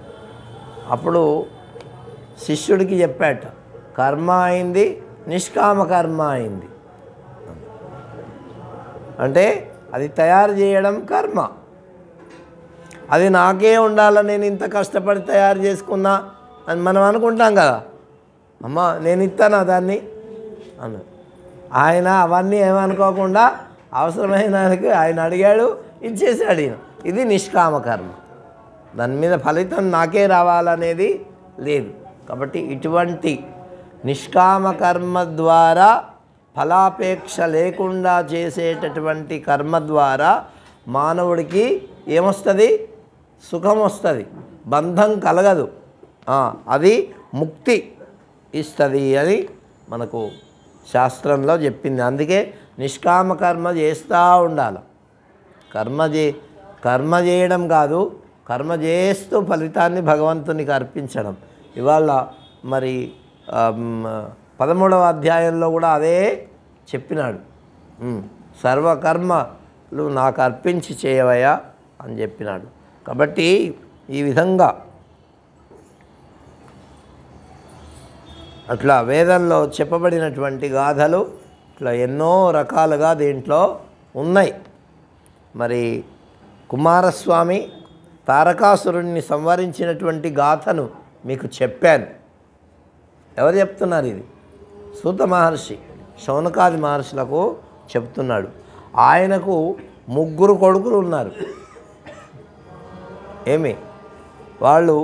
అప్పుడు శిష్యుడికి చెప్పాట, కర్మ అయింది, నిష్కామ కర్మ అయింది. అంటే అది తయారు చేయడం కర్మ. అది నాకే ఉండాలని నేను ఇంత కష్టపడి తయారు చేసుకున్నా అని మనం అనుకుంటాం కదా, అమ్మ నేను ఇస్తానా దాన్ని అన్న. ఆయన అవన్నీ ఏమనుకోకుండా అవసరమైన ఆయన అడిగాడు, ఇచ్చేసాడు ఈయన. ఇది నిష్కామ కర్మ. దాని మీద ఫలితం నాకే రావాలనేది లేదు. కాబట్టి ఇటువంటి నిష్కామ కర్మ ద్వారా ఫలాపేక్ష లేకుండా చేసేటటువంటి కర్మ ద్వారా మానవుడికి ఏమొస్తుంది? సుఖం వస్తుంది, బంధం కలగదు, అది ముక్తి ఇస్తుంది అని మనకు శాస్త్రంలో చెప్పింది. అందుకే నిష్కామ కర్మ చేస్తూ ఉండాలి. కర్మ చేయడం కాదు, కర్మ చేస్తూ ఫలితాన్ని భగవంతునికి అర్పించడం. ఇవాళ మరి 13వ అధ్యాయంలో కూడా అదే చెప్పినాడు. సర్వకర్మలు నాకు అర్పించి చేయవయా అని చెప్పినాడు. కాబట్టి ఈ విధంగా అట్లా వేదంలో చెప్పబడినటువంటి గాథలు ఇట్లా ఎన్నో రకాలుగా దీంట్లో ఉన్నాయి. మరి కుమారస్వామి తారకాసురుణ్ణి సంవరించినటువంటి గాథను మీకు చెప్పాను. ఎవరు చెప్తున్నారు? ఇది సూత మహర్షి శౌనకాది మహర్షులకు చెప్తున్నాడు. ఆయనకు 3 కొడుకులు ఉన్నారు. ఏమి వాళ్ళు,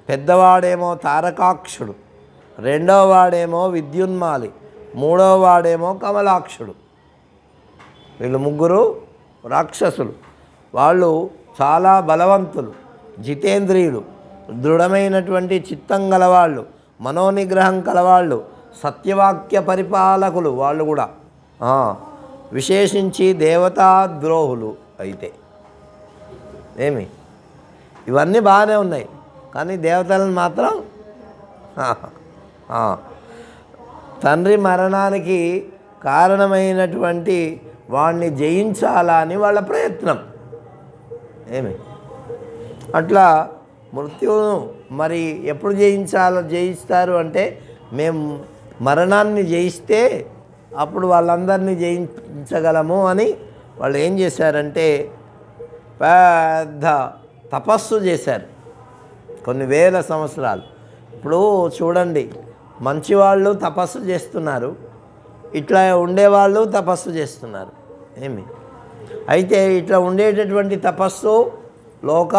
పెద్దవాడేమో తారకాక్షుడు, రెండవ వాడేమో విద్యున్మాలి, మూడవ వాడేమో కమలాక్షుడు. వీళ్ళు 3 రాక్షసులు. వాళ్ళు చాలా బలవంతులు, జితేంద్రియులు, దృఢమైనటువంటి చిత్తం గలవాళ్ళు, మనోనిగ్రహం కలవాళ్ళు, సత్యవాక్య పరిపాలకులు. వాళ్ళు కూడా విశేషించి దేవతాద్రోహులు. అయితే ఏమి ఇవన్నీ బాగానే ఉన్నాయి, కానీ దేవతలను మాత్రం తండ్రి మరణానికి కారణమైనటువంటి వాణ్ణి జయించాలని వాళ్ళ ప్రయత్నం. ఏమి అట్లా మృత్యువును మరి ఎప్పుడు జయిస్తారు అంటే, మేము మరణాన్ని జయిస్తే అప్పుడు వాళ్ళందరినీ జయించగలము అని వాళ్ళు ఏం చేశారంటే పెద్ద తపస్సు చేశారు కొన్ని వేల సంవత్సరాలు. ఇప్పుడు చూడండి, మంచివాళ్ళు తపస్సు చేస్తున్నారు, ఇట్లా ఉండేవాళ్ళు తపస్సు చేస్తున్నారు. ఏమి అయితే ఇట్లా ఉండేటటువంటి తపస్సు లోక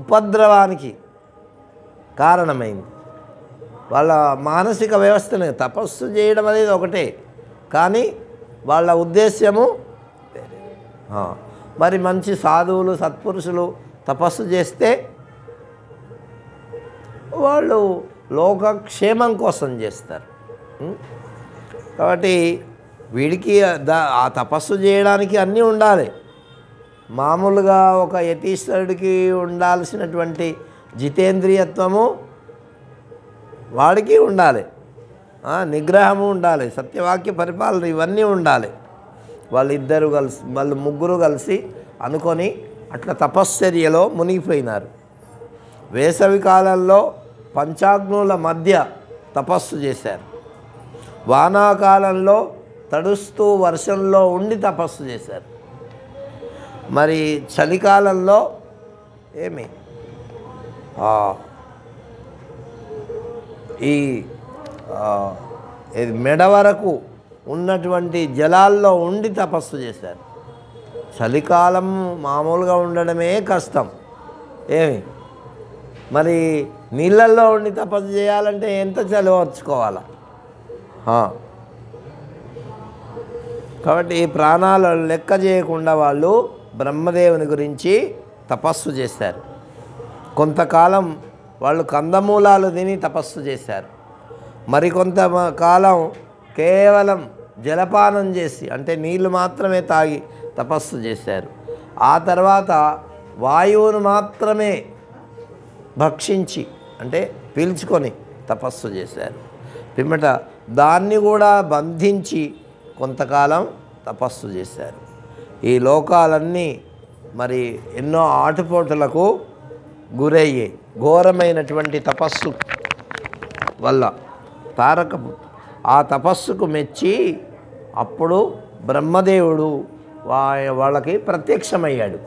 ఉపద్రవానికి కారణమైంది. వాళ్ళ మానసిక వ్యవస్థని తపస్సు చేయడం అనేది ఒకటే, కానీ వాళ్ళ ఉద్దేశ్యము మరి మంచి సాధువులు సత్పురుషులు తపస్సు చేస్తే వాళ్ళు లోకక్షేమం కోసం చేస్తారు. కాబట్టి వీడికి ఆ తపస్సు చేయడానికి అన్నీ ఉండాలి. మామూలుగా ఒక యతీశ్వరుడికి ఉండాల్సినటువంటి జితేంద్రియత్వము వాడికి ఉండాలి, నిగ్రహము ఉండాలి, సత్యవాక్య పరిపాలన ఇవన్నీ ఉండాలి. వాళ్ళు ముగ్గురు కలిసి అనుకొని అట్లా తపశ్చర్యలో మునిగిపోయినారు. వేసవి కాలంలో పంచాగ్నుల మధ్య తపస్సు చేశారు. వానాకాలంలో తడుస్తూ వర్షంలో ఉండి తపస్సు చేశారు. మరి చలికాలంలో ఏమి ఈ మెడ వరకు ఉన్నటువంటి జలాల్లో ఉండి తపస్సు చేశారు. చలికాలం మామూలుగా ఉండడమే కష్టం. ఏమి మరి నీళ్ళల్లో ఉండి తపస్సు చేయాలంటే ఎంత చలి ఓర్చుకోవాలా. కాబట్టి ప్రాణాలు లెక్క చేయకుండా వాళ్ళు బ్రహ్మదేవుని గురించి తపస్సు చేశారు. కొంతకాలం వాళ్ళు కందమూలాలు తిని తపస్సు చేశారు. మరికొంత కాలం కేవలం జలపానం చేసి అంటే నీళ్లు మాత్రమే తాగి తపస్సు చేశారు. ఆ తర్వాత వాయువును మాత్రమే భక్షించి అంటే పీల్చుకొని తపస్సు చేశారు. పిమ్మట దాన్ని కూడా బంధించి కొంతకాలం తపస్సు చేశారు. ఈ లోకాలన్నీ మరి ఎన్నో ఆటుపోటులకు గురయ్యాయి. ఘోరమైనటువంటి తపస్సు వల్ల ఆ తపస్సుకు మెచ్చి అప్పుడు బ్రహ్మదేవుడు వాళ్ళకి ప్రత్యక్షమయ్యాడు.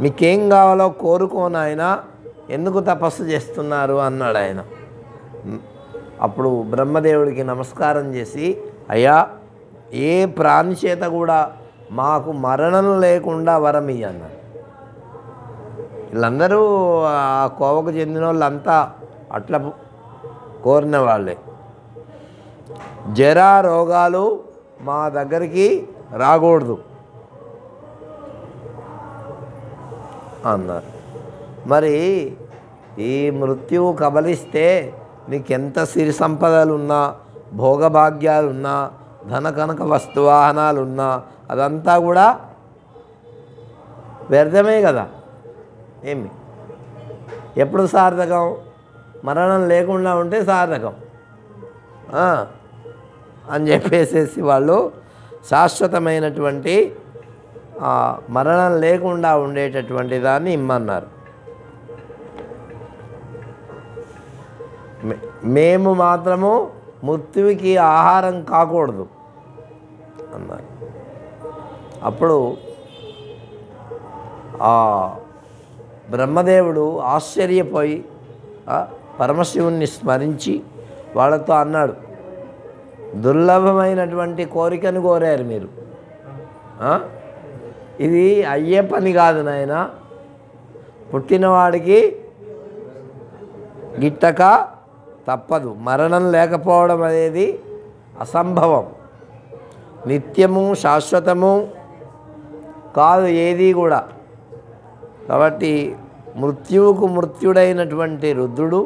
మీకేం కావాలో కోరుకోని ఆయన ఎందుకు తపస్సు చేస్తున్నారు అన్నాడు ఆయన. అప్పుడు బ్రహ్మదేవుడికి నమస్కారం చేసి, అయ్యా ఏ ప్రాణి చేత కూడా మాకు మరణం లేకుండా వరం ఇయ్యన్నారు. వీళ్ళందరూ ఆ కోవకు చెందిన వాళ్ళంతా అట్లా కోరిన వాళ్ళే. జరా రోగాలు మా దగ్గరికి రాకూడదు అన్నారు. మరి ఈ మృత్యువు కబలిస్తే నీకెంత సిరి సంపదలున్నా భోగభాగ్యాలున్నా ధన కనక వస్తువాహనాలున్నా అదంతా కూడా వ్యర్థమే కదా. ఏమి ఎప్పుడు సార్థకం? మరణం లేకుండా ఉంటే సార్థకం అని చెప్పేసేసి వాళ్ళు శాశ్వతమైనటువంటి మరణం లేకుండా ఉండేటటువంటి దాన్ని ఇమ్మన్నారు. మేము మాత్రము మృత్యువుకి ఆహారం కాకూడదు అన్నారు. అప్పుడు బ్రహ్మదేవుడు ఆశ్చర్యపోయి పరమశివుణ్ణి స్మరించి వాళ్ళతో అన్నాడు, దుర్లభమైనటువంటి కోరికను కోరారు మీరు. ఇది అయ్యే పని కాదు నాయన. పుట్టినవాడికి గిట్టక తప్పదు. మరణం లేకపోవడం అనేది అసంభవం. నిత్యము శాశ్వతము కాదు ఏది కూడా. కాబట్టి మృత్యువుకు మృత్యుడైనటువంటి రుద్రుడు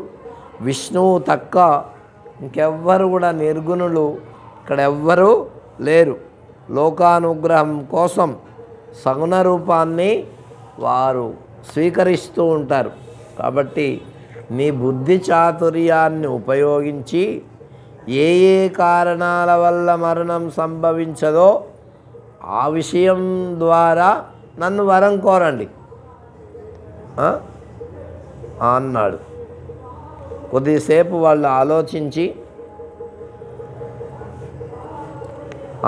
విష్ణువు తక్క ఇంకెవ్వరు కూడా నిర్గుణులు ఇక్కడ ఎవ్వరూ లేరు. లోకానుగ్రహం కోసం సగుణ రూపాన్ని వారు స్వీకరిస్తూ ఉంటారు. కాబట్టి నీ బుద్ధి చాతుర్యాన్ని ఉపయోగించి ఏ ఏ కారణాల వల్ల మరణం సంభవించదో ఆ విషయం ద్వారా నన్ను వరం కోరండి అన్నాడు. కొద్దిసేపు వాళ్ళు ఆలోచించి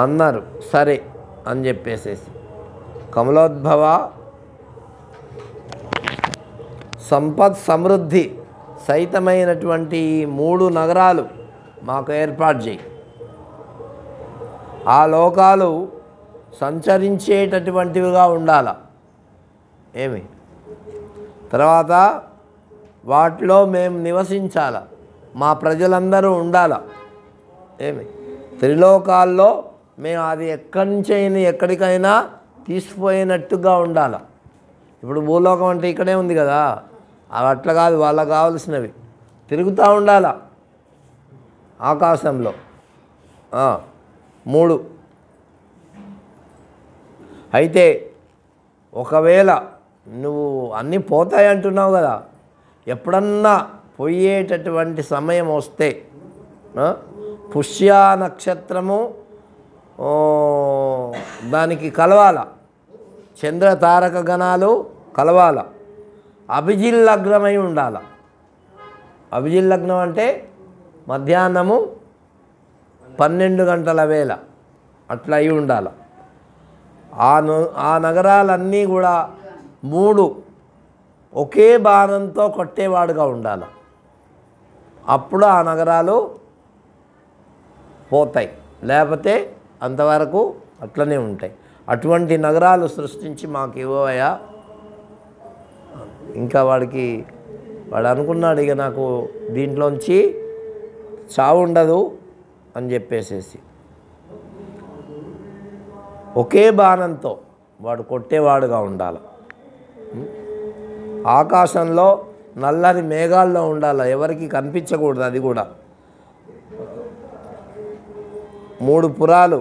అన్నారు సరే అని చెప్పేసేసి, కమలోద్భవ సంపత్ సమృద్ధి సహితమైనటువంటి 3 నగరాలు మాకు ఏర్పాటు చేయి. ఆ లోకాలు సంచరించేటటువంటివిగా ఉండాల. ఏమి తర్వాత వాటిలో మేము నివసించాల, మా ప్రజలందరూ ఉండాల. ఏమి త్రిలోకాల్లో మేము అది ఎక్కడి నుంచైనా ఎక్కడికైనా తీసుకుపోయినట్టుగా ఉండాల. ఇప్పుడు భూలోకం అంటే ఇక్కడే ఉంది కదా, అవి అట్లా కాదు. వాళ్ళకు కావలసినవి తిరుగుతూ ఉండాల ఆకాశంలో. 3 అయితే ఒకవేళ నువ్వు అన్నీ పోతాయి అంటున్నావు కదా, ఎప్పుడన్నా పోయేటటువంటి సమయం వస్తే పుష్య నక్షత్రము దానికి కలవాల, చంద్ర తారక గణాలు కలవాల, అభిజిల్లగ్నమై ఉండాల. అభిజిల్లగ్నం అంటే మధ్యాహ్నము 12 గంటల వేళ అట్లా అయి ఉండాలి. ఆ నగరాలన్నీ కూడా 3 ఒకే బాణంతో కొట్టేవాడుగా ఉండాలి. అప్పుడు ఆ నగరాలు పోతాయి, లేకపోతే అంతవరకు అట్లనే ఉంటాయి. అటువంటి నగరాలు సృష్టించి మాకు ఇవ్వవయ్యా. ఇంకా వాడు అనుకున్నాడు, ఇక నాకు దీంట్లోంచి చావు ఉండదు అని చెప్పేసేసి ఒకే బాణంతో వాడు కొట్టేవాడుగా ఉండాలి. ఆకాశంలో నల్లని మేఘాల్లో ఉండాలి, ఎవరికి కనిపించకూడదు. అది కూడా 3 పురాలు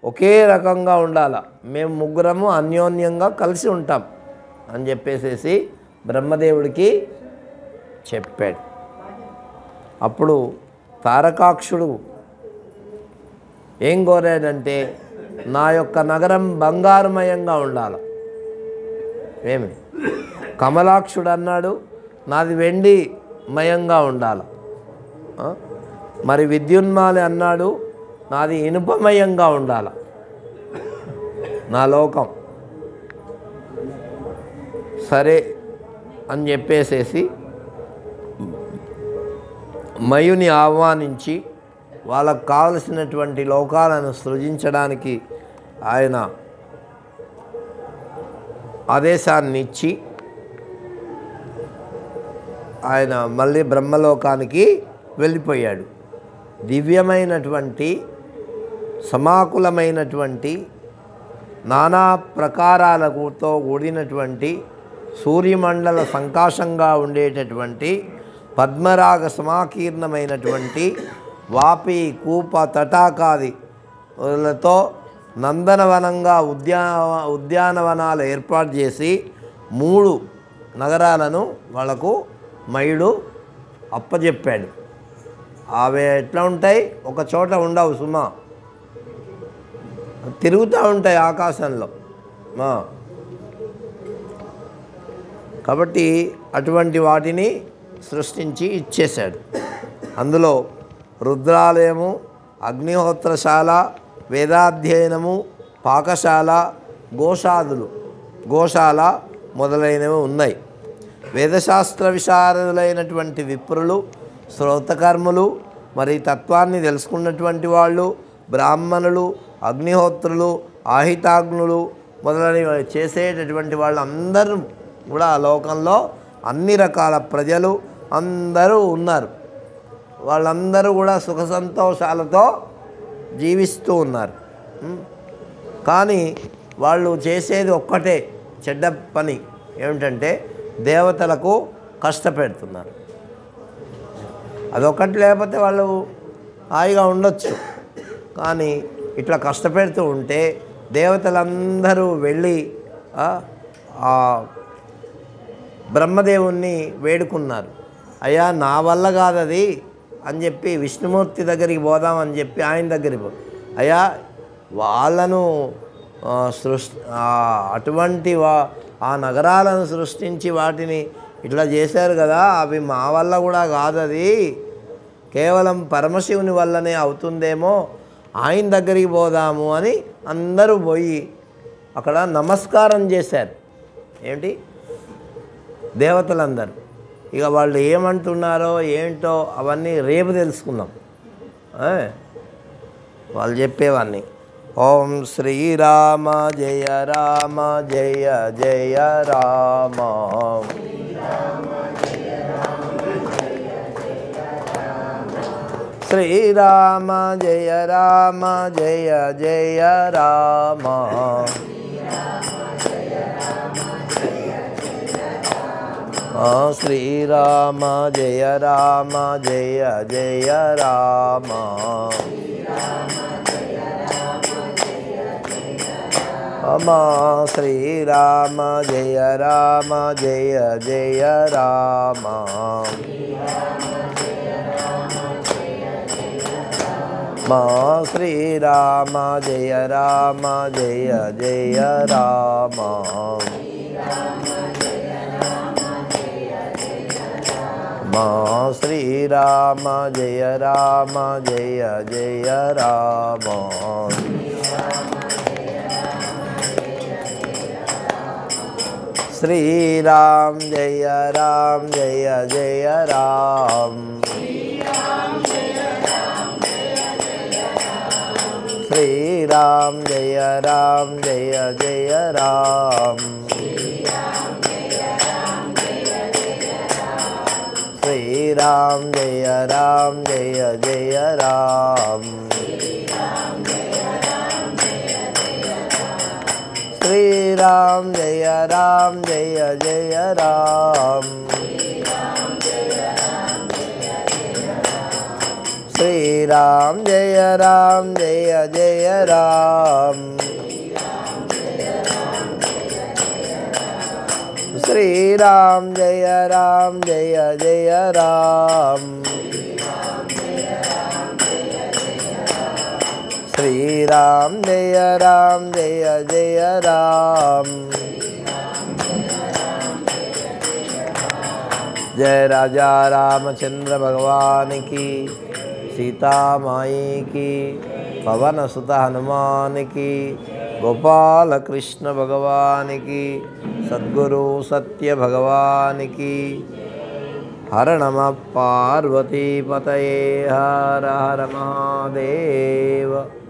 ఒకే రకంగా ఉండాలి. మేము ముగ్గురము అన్యోన్యంగా కలిసి ఉంటాం అని చెప్పేసేసి బ్రహ్మదేవుడికి చెప్పాడు. అప్పుడు తారకాక్షుడు ఏం కోరాడంటే, నా యొక్క నగరం బంగారుమయంగా ఉండాలి. ఏమి కమలాక్షుడు అన్నాడు, నాది వెండిమయంగా ఉండాలి. మరి విద్యున్మాలి అన్నాడు, నాది ఇనుపమయంగా ఉండాలి నా లోకం. సరే అని చెప్పేసేసి మయుని ఆహ్వానించి వాళ్ళకు కావలసినటువంటి లోకాలను సృజించడానికి ఆయన ఆదేశాన్ని ఇచ్చి ఆయన మళ్ళీ బ్రహ్మలోకానికి వెళ్ళిపోయాడు. దివ్యమైనటువంటి సమాకులమైనటువంటి నానా ప్రకారాలతో కూడినటువంటి సూర్యమండల సంకాశంగా ఉండేటటువంటి పద్మరాగ సమాకీర్ణమైనటువంటి వాపి కూప తటాకాదిలతో నందనవనంగా ఉద్యానవనాలు ఏర్పాటు చేసి 3 నగరాలను వాళ్ళకు మయుడు అప్పచెప్పాడు. అవి ఎట్లా ఉంటాయి, ఒక చోట ఉండవు సుమా, తిరుగుతూ ఉంటాయి ఆకాశంలో. కాబట్టి అటువంటి వాటిని సృష్టించి ఇచ్చేశాడు. అందులో రుద్రాలయము, అగ్నిహోత్రశాల, వేదాధ్యయనము, పాకశాల, గోశాల మొదలైనవి ఉన్నాయి. వేదశాస్త్ర విశారదులైనటువంటి విప్రులు, శ్రోతకర్ములు, మరి తత్వాన్ని తెలుసుకున్నటువంటి వాళ్ళు, బ్రాహ్మణులు, అగ్నిహోత్రులు, ఆహితాగ్నులు మొదలైనవి చేసేటటువంటి వాళ్ళందరూ కూడా ఆ లోకంలో అన్ని రకాల ప్రజలు అందరూ ఉన్నారు. వాళ్ళందరూ కూడా సుఖ సంతోషాలతో జీవిస్తూ ఉన్నారు. కానీ వాళ్ళు చేసేది ఒక్కటే చెడ్డ పని, ఏమిటంటే దేవతలకు కష్టపెడుతున్నారు. అదొక్కటి, లేకపోతే వాళ్ళు హాయిగా ఉండొచ్చు. కానీ ఇట్లా కష్టపెడుతూ ఉంటే దేవతలందరూ వెళ్ళి బ్రహ్మదేవుణ్ణి వేడుకున్నారు. అయ్యా నా వల్ల కాదు అది అని చెప్పి విష్ణుమూర్తి దగ్గరికి పోదామని చెప్పి ఆయన దగ్గరికి అయ్యా వాళ్ళను అటువంటి ఆ నగరాలను సృష్టించి వాటిని ఇట్లా చేశారు కదా, అవి మా వల్ల కూడా కాదు, అది కేవలం పరమశివుని వల్లనే అవుతుందేమో, ఆయన దగ్గరికి పోదాము అని అందరూ పోయి అక్కడ నమస్కారం చేశారు. ఏంటి దేవతలందరూ. ఇక వాళ్ళు ఏమంటున్నారో ఏంటో అవన్నీ రేపు తెలుసుకుందాం. వాళ్ళు చెప్పేవన్నీ. ఓం శ్రీరామ జయ రామ జయ జయ రామ. శ్రీరామ జయ రామ జయ జయ రామ. శ్రీరామ జయ రామ జయ జయ రామ. శ్రీరామ జయ రామ జయ జయ రామ. మా శ్రీరామ జయ రామ జయ జయ రామ మా శ్రీరామ జయ రామ జయ జయ రామ శ్రీరామ జయ రామ జయ జయ రామ శ్రీరామ జయ రామ జయ జయ రామ శ్రీరామ జయ రామ జయ జయ రామ శ్రీరామ జయ రామ జయ జయ రామ శ్రీరామ జయ రామ జయ జయ రామ శ్రీరామ జయ రామ జయ జయ రామ శ్రీరామ జయ రామ జయ జయ రామ जय राजा रामचंद्र भगवान की, सीता माई की, पवन सुत हनुमान की, गोपाल कृष्ण भगवान की, सद्गुरु सत्य भगवान की। हर नमः पार्वती पतये हर हर महादेव।